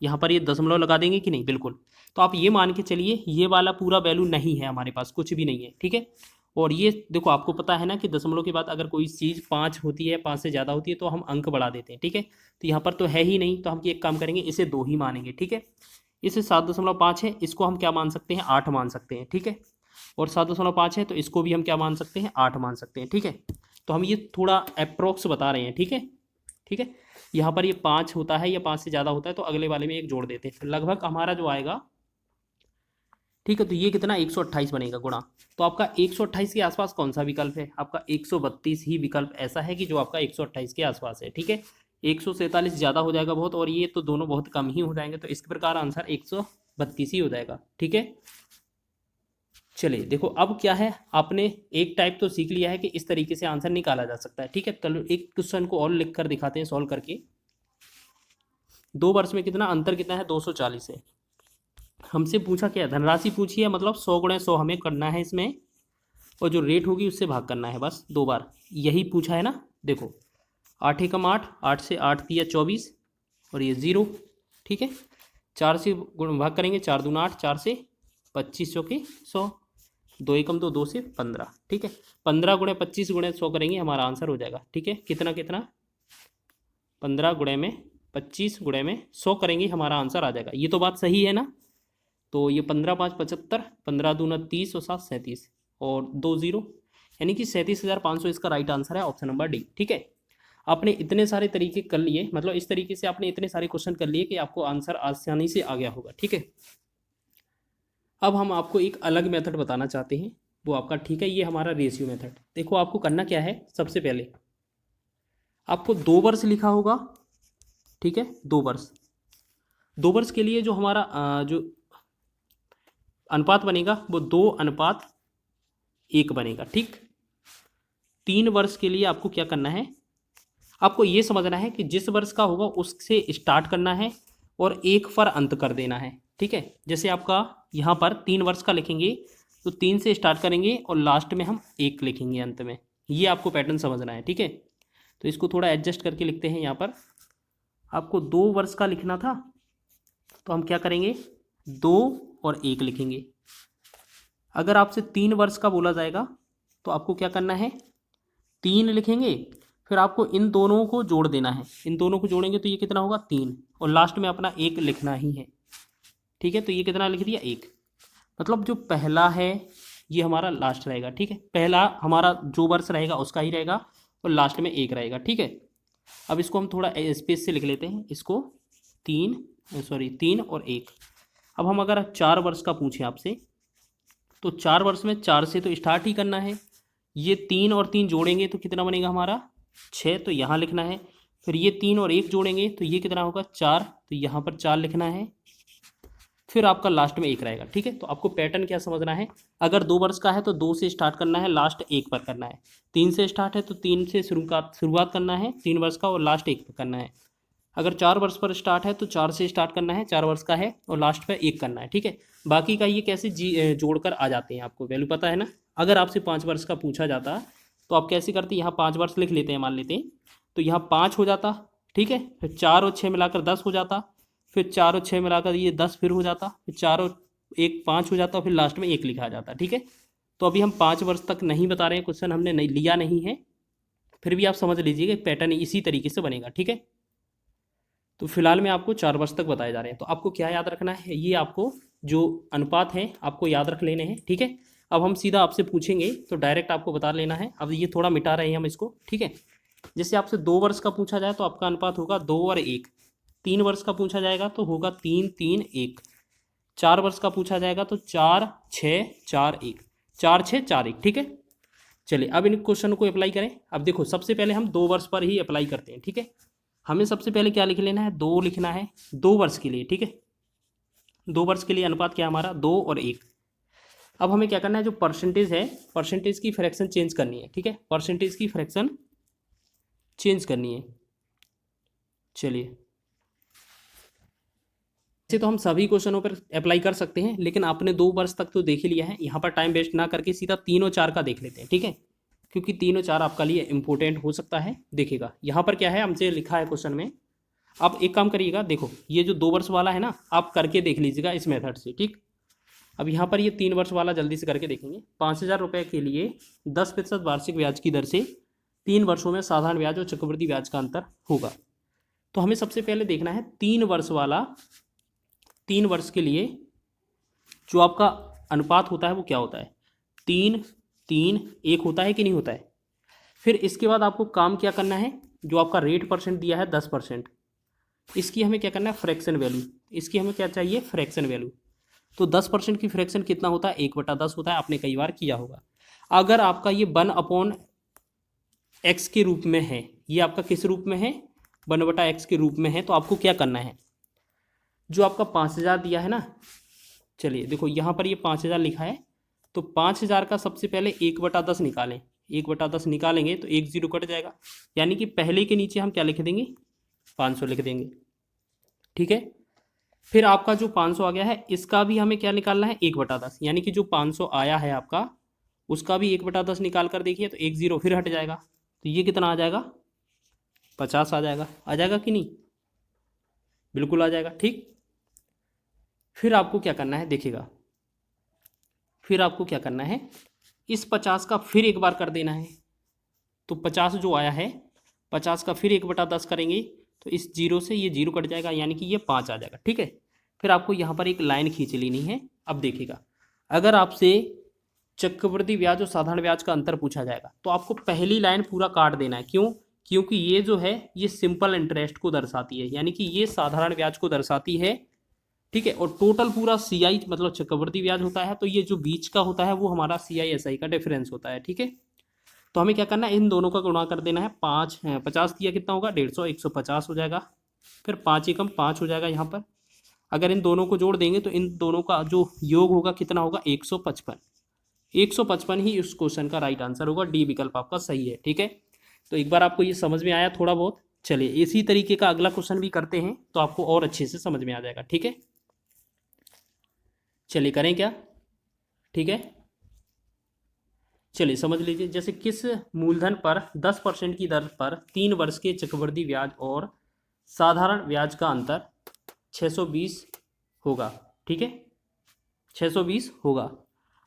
यहाँ पर ये दशमलव लगा देंगे कि नहीं, बिल्कुल। तो आप ये मान के चलिए ये वाला पूरा वैल्यू नहीं है हमारे पास, कुछ भी नहीं है, ठीक है। और ये देखो आपको पता है ना कि दशमलव के बाद अगर कोई चीज़ 5 होती है, 5 से ज़्यादा होती है तो हम अंक बढ़ा देते हैं, ठीक है। तो यहाँ पर तो है ही नहीं, तो हम एक काम करेंगे, इसे 2 ही मानेंगे, ठीक है। इसे 7.5 है, इसको हम क्या मान सकते हैं 8 मान सकते हैं, ठीक है। और 7.5 है तो इसको भी हम क्या मान सकते हैं 8 मान सकते हैं, ठीक है। तो हम ये थोड़ा अप्रोक्स बता रहे हैं, ठीक है, ठीक है। यहाँ पर ये 5 होता है या 5 से ज़्यादा होता है तो अगले वाले में 1 जोड़ देते हैं, तो लगभग हमारा जो आएगा, ठीक है। तो ये कितना 128 बनेगा गुणा, तो आपका 128 के आसपास कौन सा विकल्प है, आपका 132 ही विकल्प ऐसा है कि जो आपका 128 के आसपास है, ठीक है। 147 ज़्यादा हो जाएगा बहुत, और ये तो दोनों बहुत कम ही हो जाएंगे, तो इस प्रकार आंसर 132 ही हो जाएगा, ठीक है। चलिए देखो अब क्या है, आपने एक टाइप तो सीख लिया है कि इस तरीके से आंसर निकाला जा सकता है, ठीक है। चलो एक क्वेश्चन को और लिख कर दिखाते हैं सॉल्व करके। 2 वर्ष में कितना अंतर कितना है 240 है। हमसे पूछा क्या, धनराशि पूछी है, मतलब 100 गुणे 100 हमें करना है इसमें, और जो रेट होगी उससे भाग करना है, बस 2 बार यही पूछा है ना। देखो 8 एकम 8, 8 से 8 दिया 24 और ये 0, ठीक है। 4 से भाग करेंगे, 4 दूना 8, 4 से 25 चौके 100, 2 एकम 2, 2 से 15, ठीक है। 15 गुणे 25 गुणे 100 करेंगे, हमारा आंसर हो जाएगा, ठीक है। कितना कितना 15 गुणे में 25 गुणे में 100 करेंगे, हमारा आंसर आ जाएगा। ये तो बात सही है ना। तो ये 15 5 75, 15 दूना 30 और 7 37 और 2 0, यानी कि 37,500 इसका राइट आंसर है, ऑप्शन नंबर डी, ठीक है। आपने इतने सारे तरीके कर लिए, मतलब इस तरीके से आपने इतने सारे क्वेश्चन कर लिए कि आपको आंसर आसानी से आ गया होगा, ठीक है। अब हम आपको एक अलग मेथड बताना चाहते हैं, वो आपका, ठीक है, ये हमारा रेशियो मेथड। देखो आपको करना क्या है, सबसे पहले आपको 2 वर्ष लिखा होगा, ठीक है। 2 वर्ष, 2 वर्ष के लिए जो हमारा जो अनुपात बनेगा वो 2:1 बनेगा, ठीक। 3 वर्ष के लिए आपको क्या करना है, आपको ये समझना है कि जिस वर्ष का होगा उससे स्टार्ट करना है और 1 पर अंत कर देना है, ठीक है। जैसे आपका यहाँ पर 3 वर्ष का लिखेंगे तो 3 से स्टार्ट करेंगे और लास्ट में हम 1 लिखेंगे अंत में, ये आपको पैटर्न समझना है, ठीक है। तो इसको थोड़ा एडजस्ट करके लिखते हैं। यहाँ पर आपको 2 वर्ष का लिखना था तो हम क्या करेंगे 2 और 1 लिखेंगे। अगर आपसे 3 वर्ष का बोला जाएगा तो आपको क्या करना है 3 लिखेंगे, फिर आपको इन दोनों को जोड़ देना है, इन दोनों को जोड़ेंगे तो ये कितना होगा 3, और लास्ट में अपना 1 लिखना ही है, ठीक है। तो ये कितना लिख दिया 1, मतलब जो पहला है ये हमारा लास्ट रहेगा, ठीक है। पहला हमारा जो वर्ष रहेगा उसका ही रहेगा और लास्ट में 1 रहेगा, ठीक है। अब इसको हम थोड़ा स्पेस से लिख लेते हैं, इसको 3 और 1। अब हम अगर 4 वर्ष का पूछें आपसे तो 4 वर्ष में 4 से तो स्टार्ट ही करना है, ये 3 और 3 जोड़ेंगे तो कितना बनेगा हमारा 6, तो यहाँ लिखना है। फिर ये 3 और 1 जोड़ेंगे तो ये कितना होगा 4, तो यहाँ पर 4 लिखना है। फिर आपका लास्ट में 1 रहेगा, ठीक है। तो आपको पैटर्न क्या समझना है, अगर 2 वर्ष का है तो 2 से स्टार्ट करना है, लास्ट 1 पर करना है। 3 से स्टार्ट है तो 3 से शुरुआत करना है 3 वर्ष का और लास्ट 1 पर करना है। अगर 4 वर्ष पर स्टार्ट है तो 4 से स्टार्ट करना है, 4 वर्ष का है और लास्ट पे 1 करना है, ठीक है। बाकी का ये कैसे जोड़कर आ जाते हैं, आपको वैल्यू पता है ना। अगर आपसे 5 वर्ष का पूछा जाता तो आप कैसे करते, यहाँ 5 वर्ष लिख लेते हैं, मान लेते हैं, तो यहाँ 5 हो जाता, ठीक है। फिर 4 और 6 मिलाकर 10 हो जाता, फिर 4 और 6 मिलाकर ये 10 फिर हो जाता, फिर 4 और 1 5 हो जाता, फिर लास्ट में 1 लिखा जाता, ठीक है। तो अभी हम 5 वर्ष तक नहीं बता रहे हैं, क्वेश्चन हमने नहीं लिया नहीं है, फिर भी आप समझ लीजिएगा पैटर्न इसी तरीके से बनेगा, ठीक है। तो फिलहाल में आपको 4 वर्ष तक बताए जा रहे हैं। तो आपको क्या याद रखना है, ये आपको जो अनुपात है आपको याद रख लेने हैं, ठीक है। अब हम सीधा आपसे पूछेंगे तो डायरेक्ट आपको बता लेना है। अब ये थोड़ा मिटा रहे हैं हम इसको, ठीक है। जैसे आपसे 2 वर्ष का पूछा जाए तो आपका अनुपात होगा 2 और 1, 3 वर्ष का पूछा जाएगा तो होगा 3 3 1। 4 वर्ष का पूछा जाएगा तो 4 6 4 1, 4 6 4 1। ठीक है, चलिए अब इन क्वेश्चन को अप्लाई करें। अब देखो सबसे पहले हम 2 वर्ष पर ही अप्लाई करते हैं। ठीक है, हमें सबसे पहले क्या लिख लेना है, 2 लिखना है 2 वर्ष के लिए। ठीक है, 2 वर्ष के लिए अनुपात क्या हमारा 2 और 1। अब हमें क्या करना है, जो परसेंटेज है परसेंटेज की फ्रैक्शन चेंज करनी है। ठीक है, परसेंटेज की फ्रैक्शन चेंज करनी है। चलिए, ऐसे तो हम सभी क्वेश्चनों पर अप्लाई कर सकते हैं, लेकिन आपने 2 वर्ष तक तो देख ही लिया है। यहाँ पर टाइम वेस्ट ना करके सीधा 3 और 4 का देख लेते हैं। ठीक है, क्योंकि 3 और 4 आपका लिए इंपॉर्टेंट हो सकता है। देखिएगा यहाँ पर क्या है, हमसे लिखा है क्वेश्चन में। आप एक काम करिएगा, देखो ये जो 2 वर्ष वाला है ना, आप करके देख लीजिएगा इस मेथड से। ठीक, अब यहाँ पर ये 3 वर्ष वाला जल्दी से करके देखेंगे। 5,000 रुपये के लिए 10% वार्षिक ब्याज की दर से 3 वर्षों में साधारण ब्याज और चक्रवृद्धि ब्याज का अंतर होगा। तो हमें सबसे पहले देखना है 3 वर्ष वाला, 3 वर्ष के लिए जो आपका अनुपात होता है वो क्या होता है, 3 3 1 होता है कि नहीं होता है। फिर इसके बाद आपको काम क्या करना है, जो आपका रेट परसेंट दिया है 10%, इसकी हमें क्या करना है फ्रैक्शन वैल्यू। इसकी हमें क्या चाहिए, फ्रैक्शन वैल्यू। तो 10% की फ्रैक्शन कितना होता है, 1/10 होता है। आपने कई बार किया होगा। अगर आपका ये 1/x के रूप में है, ये आपका किस रूप में है, 1/x के रूप में है, तो आपको क्या करना है, जो आपका 5,000 दिया है ना, चलिए देखो यहाँ पर ये 5,000 लिखा है, तो 5,000 का सबसे पहले 1/10 निकालें। 1/10 निकालेंगे तो 1 0 कट जाएगा, यानी कि पहले के नीचे हम क्या लिख देंगे, 500 लिख देंगे। ठीक है, फिर आपका जो 500 आ गया है, इसका भी हमें क्या निकालना है, 1/10, यानी कि जो 500 आया है आपका, उसका भी 1/10 निकाल कर देखिए तो 1 0 फिर हट जाएगा। तो ये कितना आ जाएगा, 50 आ जाएगा। आ जाएगा कि नहीं, बिल्कुल आ जाएगा। ठीक, फिर आपको क्या करना है, देखिएगा फिर आपको क्या करना है, इस 50 का फिर एक बार कर देना है। तो 50 जो आया है, 50 का फिर 1/10 करेंगे तो इस 0 से ये 0 कट जाएगा, यानी कि ये 5 आ जाएगा। ठीक है, फिर आपको यहाँ पर एक लाइन खींच लेनी है। अब देखिएगा, अगर आपसे चक्रवृद्धि ब्याज और साधारण ब्याज का अंतर पूछा जाएगा तो आपको पहली लाइन पूरा काट देना है। क्यों, क्योंकि ये जो है ये सिंपल इंटरेस्ट को दर्शाती है, यानी कि ये साधारण ब्याज को दर्शाती है। ठीक है, और टोटल पूरा CI मतलब चक्रवृद्धि ब्याज होता है, तो ये जो बीच का होता है वो हमारा CI/SI का डिफरेंस होता है। ठीक है, तो हमें क्या करना है, इन दोनों का गुणा कर देना है। 50 दिया कितना होगा, 150, 150 हो जाएगा। फिर 5 एकम 5 हो जाएगा यहाँ पर। अगर इन दोनों को जोड़ देंगे तो इन दोनों का जो योग होगा कितना होगा, 155। 155 ही इस क्वेश्चन का राइट आंसर होगा। डी विकल्प आपका सही है। ठीक है, तो एक बार आपको ये समझ में आया थोड़ा बहुत। चलिए इसी तरीके का अगला क्वेश्चन भी करते हैं तो आपको और अच्छे से समझ में आ जाएगा। ठीक है, चलिए करें क्या, ठीक है, चलिए समझ लीजिए। जैसे किस मूलधन पर 10% की दर पर 3 वर्ष के चक्रवृद्धि ब्याज और साधारण ब्याज का अंतर 620 होगा। ठीक है, 620 होगा।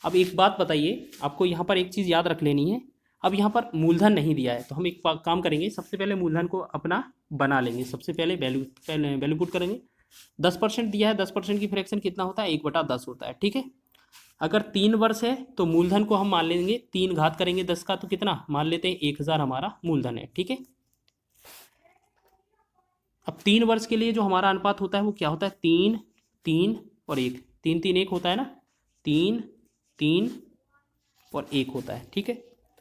अब एक बात बताइए, आपको यहाँ पर एक चीज़ याद रख लेनी है। अब यहाँ पर मूलधन नहीं दिया है तो हम एक काम करेंगे, सबसे पहले मूलधन को अपना बना लेंगे। सबसे पहले वैल्यू पुट करेंगे। 10% दिया है, 10% की फ्रैक्शन कितना होता है, 1/10 होता है। ठीक है, अगर 3 वर्ष है तो मूलधन को हम मान लेंगे 3 घात करेंगे 10 का, तो कितना मान लेते हैं, 1,000 हमारा मूलधन है। ठीक है, अब 3 वर्ष के लिए जो हमारा अनुपात होता है वो क्या होता है, 3 3 और 1, 3 3 1 होता है ना, 3 3 और 1 होता है। ठीक है,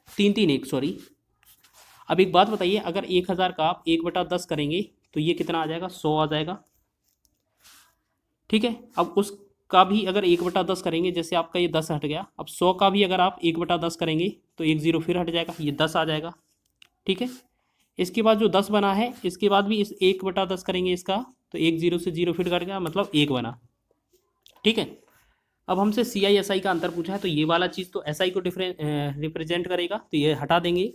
3 3 1 सॉरी। अब एक बात बताइए, अगर 1,000 का आप 1/10 करेंगे तो ये कितना आ जाएगा, 100 आ जाएगा। ठीक है, अब उसका भी अगर 1/10 करेंगे, जैसे आपका ये 10 हट गया, अब 100 का भी अगर आप 1/10 करेंगे तो 1 0 फिर हट जाएगा, ये 10 आ जाएगा। ठीक है, इसके बाद जो 10 बना है, इसके बाद भी इस 1/10 करेंगे इसका, तो 1 0 से 0 फिर कट गया, मतलब 1 बना। ठीक है, अब हमसे CI/SI का अंतर पूछा है, तो ये वाला चीज़ तो SI को रिप्रेजेंट करेगा, तो ये हटा देंगे।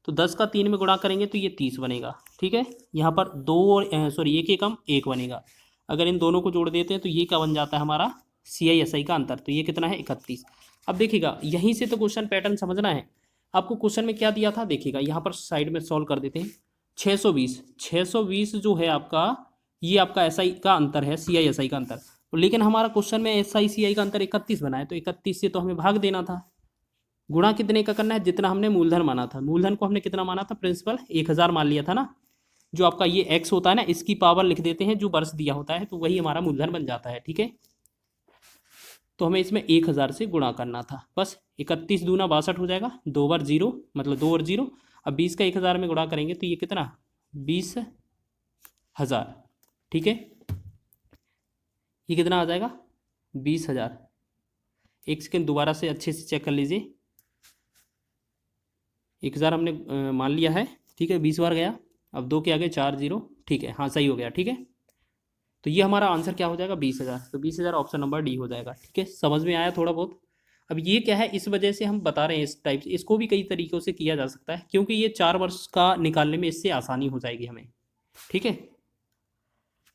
तो 10 का 3 में गुणा करेंगे तो ये 30 बनेगा। ठीक है, यहाँ पर 2 और सॉरी 1 एकम 1 बनेगा। अगर इन दोनों को जोड़ देते हैं तो ये क्या बन जाता है हमारा, CI/SI का अंतर। तो ये कितना है, 31। अब देखिएगा, यहीं से तो क्वेश्चन पैटर्न समझना है आपको। क्वेश्चन में क्या दिया था, देखिएगा यहाँ पर साइड में सॉल्व कर देते हैं। 620 जो है आपका, ये आपका SI का अंतर है, CI/SI का अंतर। लेकिन हमारा क्वेश्चन में SI CI का अंतर 31 बना है, तो 31 से तो हमें भाग देना था। गुणा कितने का करना है, जितना हमने मूलधन माना था। मूलधन को हमने कितना माना था, प्रिंसिपल 1,000 मान लिया था ना। जो आपका ये x होता है ना, इसकी पावर लिख देते हैं जो वर्ष दिया होता है, तो वही हमारा मूलधन बन जाता है। ठीक है, तो हमें इसमें 1000 से गुणा करना था बस। 31 दूना 62 हो जाएगा, 2 बार 0 मतलब 2 और 0। अब 20 का 1000 में गुणा करेंगे तो ये कितना, 20,000। ठीक है, ये कितना आ जाएगा, 20,000। एक सेकेंड दोबारा से अच्छे से चेक कर लीजिए। 1000 हमने मान लिया है। ठीक है, 20 बार गया, अब 2 के आगे 4 0। ठीक है, हाँ सही हो गया। ठीक है, तो ये हमारा आंसर क्या हो जाएगा, 20,000। तो 20,000 ऑप्शन नंबर डी हो जाएगा। ठीक है, समझ में आया थोड़ा बहुत। अब ये क्या है, इस वजह से हम बता रहे हैं इस टाइप से, इसको भी कई तरीक़ों से किया जा सकता है, क्योंकि ये 4 वर्ष का निकालने में इससे आसानी हो जाएगी हमें। ठीक है,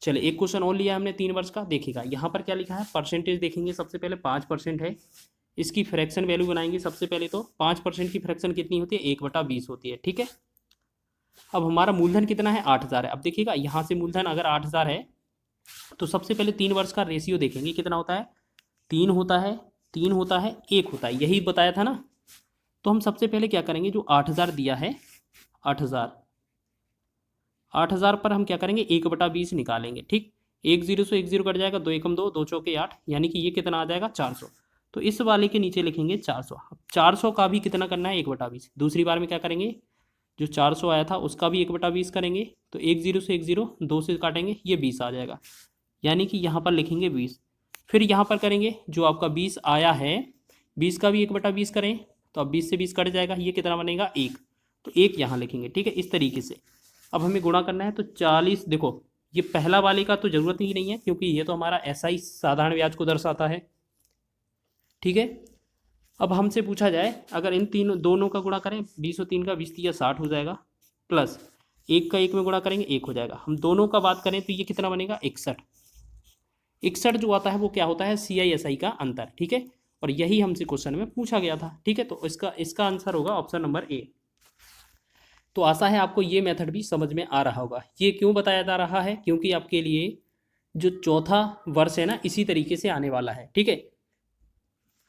चले एक क्वेश्चन और लिया हमने 3 वर्ष का। देखिएगा यहाँ पर क्या लिखा है, परसेंटेज देखेंगे सबसे पहले। 5% है, इसकी फ्रैक्शन वैल्यू बनाएंगे सबसे पहले। तो 5% की फ्रैक्शन कितनी होती है, 1/20 होती है। ठीक है, अब हमारा मूलधन कितना है, 8000 है। अब देखिएगा यहाँ से मूलधन अगर 8000 है तो सबसे पहले 3 वर्ष का रेशियो देखेंगे कितना होता है, 3 होता है, 3 होता है, 1 होता है, यही बताया था ना। तो हम सबसे पहले क्या करेंगे, जो 8000 दिया है, 8000 पर हम क्या करेंगे, 1/20 निकालेंगे। ठीक, 1 0 से 1 0 कट जाएगा, 2 एकम 2, 2 चौके 8, यानी कि ये कितना आ जाएगा, 400। तो इस वाले के नीचे लिखेंगे 400। अब 400 का भी कितना करना है, 1/20। दूसरी बार में क्या करेंगे, जो 400 आया था उसका भी 1/20 करेंगे। तो 1 0 से 1 0, 2 से काटेंगे, ये 20 आ जाएगा, यानी कि यहाँ पर लिखेंगे 20। फिर यहाँ पर करेंगे, जो आपका 20 आया है, 20 का भी 1/20 करें, तो अब 20 से 20 कट जाएगा, ये कितना बनेगा, 1। तो 1 यहाँ लिखेंगे। ठीक है, इस तरीके से अब हमें गुणा करना है। तो 40, देखो ये पहला वाले का तो ज़रूरत ही नहीं है, क्योंकि ये तो हमारा SI साधारण ब्याज को दर्शाता है। ठीक है, अब हमसे पूछा जाए, अगर इन तीनों दोनों का गुणा करें, 20 और 3 का 20 3 60 हो जाएगा, प्लस 1 का 1 में गुणा करेंगे, 1 हो जाएगा। हम दोनों का बात करें तो ये कितना बनेगा, 61। 61 जो आता है वो क्या होता है, CI/SI का अंतर। ठीक है, और यही हमसे क्वेश्चन में पूछा गया था। ठीक है, तो इसका आंसर होगा ऑप्शन नंबर ए। तो आशा है आपको ये मेथड भी समझ में आ रहा होगा। ये क्यों बताया जा रहा है, क्योंकि आपके लिए जो चौथा वर्ष है ना, इसी तरीके से आने वाला है। ठीक है,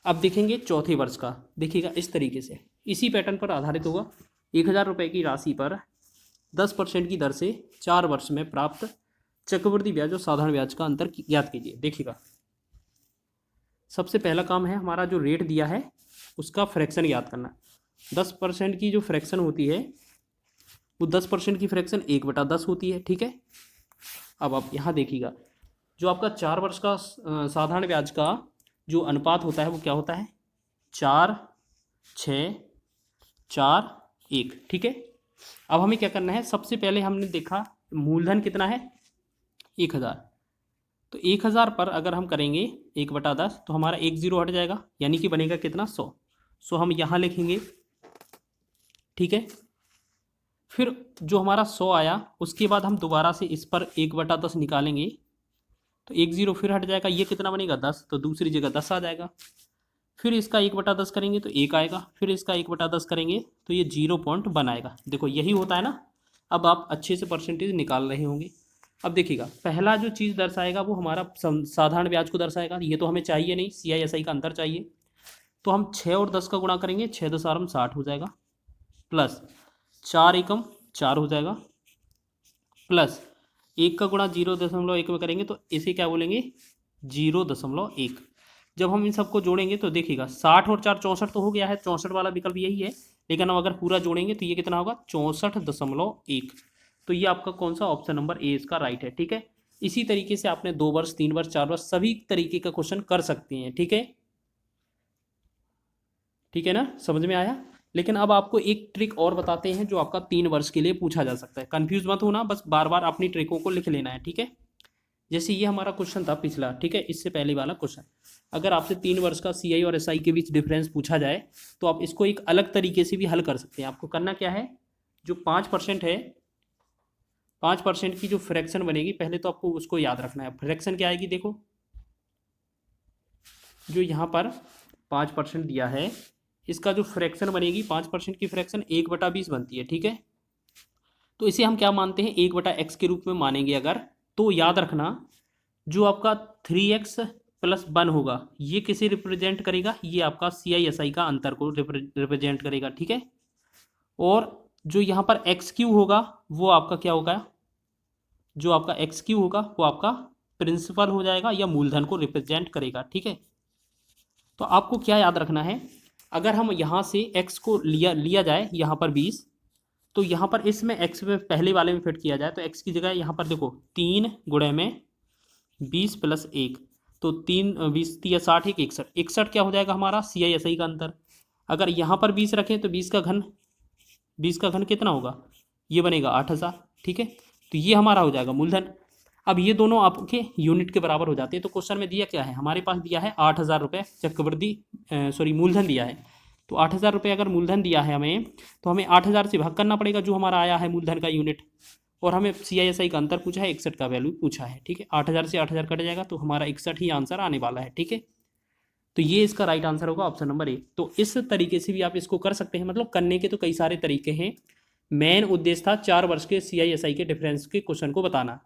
अब देखेंगे चौथे वर्ष का। देखिएगा इस तरीके से, इसी पैटर्न पर आधारित होगा। 1000 रुपये की राशि पर 10% की दर से 4 वर्ष में प्राप्त चक्रवृद्धि ब्याज और साधारण ब्याज का अंतर ज्ञात कीजिए। देखिएगा सबसे पहला काम है हमारा, जो रेट दिया है उसका फ्रैक्शन ज्ञात करना। 10% की जो फ्रैक्शन होती है वो 10% की फ्रैक्शन 1/10 होती है। ठीक है, अब आप यहाँ देखिएगा, जो आपका 4 वर्ष का साधारण ब्याज का जो अनुपात होता है वो क्या होता है, 4 6 4 1। ठीक है, अब हमें क्या करना है, सबसे पहले हमने देखा मूलधन कितना है, 1000। तो 1000 पर अगर हम करेंगे 1/10, तो हमारा 1 0 हट जाएगा, यानी कि बनेगा कितना, 100 हम यहाँ लिखेंगे। ठीक है, फिर जो हमारा 100 आया, उसके बाद हम दोबारा से इस पर 1/10 निकालेंगे, तो 1 0 फिर हट जाएगा, ये कितना बनेगा, 10। तो दूसरी जगह 10 आ जाएगा। फिर इसका 1/10 करेंगे तो 1 आएगा, फिर इसका 1/10 करेंगे तो ये 0.1 आएगा। देखो यही होता है ना। अब आप अच्छे से परसेंटेज निकाल रहे होंगे। अब देखिएगा, पहला जो चीज़ दर्शाएगा वो हमारा साधारण ब्याज को दर्शाएगा। ये तो हमें चाहिए नहीं, CI/SI का अंतर चाहिए। तो हम 6 और 10 का गुणा करेंगे, 6 10 60 हो जाएगा, प्लस 4 एकम 4 हो जाएगा, प्लस 1 का गुणा 0.1 में करेंगे तो इसे क्या बोलेंगे, 0.1। जब हम इन सबको जोड़ेंगे तो देखिएगा 60 और 4 64 तो हो गया है, 64 वाला विकल्प यही है। लेकिन हम अगर पूरा जोड़ेंगे तो ये कितना होगा, 64.1। तो ये आपका कौन सा, ऑप्शन नंबर ए इसका राइट है। ठीक है, इसी तरीके से आपने 2 वर्ष 3 वर्ष 4 वर्ष सभी तरीके का क्वेश्चन कर सकते हैं। ठीक है, ठीक है ना, समझ में आया। लेकिन अब आपको एक ट्रिक और बताते हैं जो आपका 3 वर्ष के लिए पूछा जा सकता है। कंफ्यूज मत होना, बस बार बार अपनी ट्रिकों को लिख लेना है। ठीक है, जैसे ये हमारा क्वेश्चन था पिछला, ठीक है, इससे पहले वाला क्वेश्चन, अगर आपसे 3 वर्ष का CI और SI के बीच डिफरेंस पूछा जाए तो आप इसको एक अलग तरीके से भी हल कर सकते हैं। आपको करना क्या है, जो 5% है, 5% की जो फ्रैक्शन बनेगी, पहले तो आपको उसको याद रखना है। फ्रैक्शन क्या आएगी, देखो जो यहाँ पर 5% दिया है, इसका जो फ्रैक्शन बनेगी, 5% की फ्रैक्शन 1/20 बनती है। ठीक है, तो इसे हम क्या मानते हैं, 1/x के रूप में मानेंगे अगर। तो याद रखना, जो आपका 3x + 1 होगा, ये किसे रिप्रेजेंट करेगा, ये आपका CI/SI का अंतर को रिप्रेजेंट करेगा। ठीक है, और जो यहाँ पर x³ होगा वो आपका क्या होगा, जो आपका एक्स क्यू होगा वो आपका प्रिंसिपल हो जाएगा या मूलधन को रिप्रेजेंट करेगा, ठीक है। तो आपको क्या याद रखना है, अगर हम यहाँ से एक्स को लिया लिया जाए यहाँ पर 20, तो यहाँ पर इसमें एक्स में पहले वाले में फिट किया जाए तो एक्स की जगह यहाँ पर देखो 3 गुणे में 20 प्लस 1, तो 3 20 3 60 1 61, 61 क्या हो जाएगा हमारा सी आई एस आई का अंतर। अगर यहाँ पर 20 रखें तो 20 का घन कितना होगा, ये बनेगा 8000, ठीक है। तो ये हमारा हो जाएगा मूलधन। अब ये दोनों आपके यूनिट के बराबर हो जाते हैं। तो क्वेश्चन में दिया क्या है, हमारे पास दिया है 8000 रुपये चक्रवृद्धि सॉरी मूलधन दिया है। तो 8000 रुपये अगर मूलधन दिया है हमें, तो हमें 8000 से भाग करना पड़ेगा जो हमारा आया है मूलधन का यूनिट, और हमें सी आई एस आई का अंतर पूछा है, 61 का वैल्यू पूछा है, ठीक है। 8000 से 8000 कट जाएगा तो हमारा 61 ही आंसर आने वाला है, ठीक है। तो ये इसका राइट आंसर होगा ऑप्शन नंबर ए। तो इस तरीके से भी आप इसको कर सकते हैं, मतलब करने के तो कई सारे तरीके हैं। मेन उद्देश्य था 4 वर्ष के CISI के डिफरेंस के क्वेश्चन को बताना।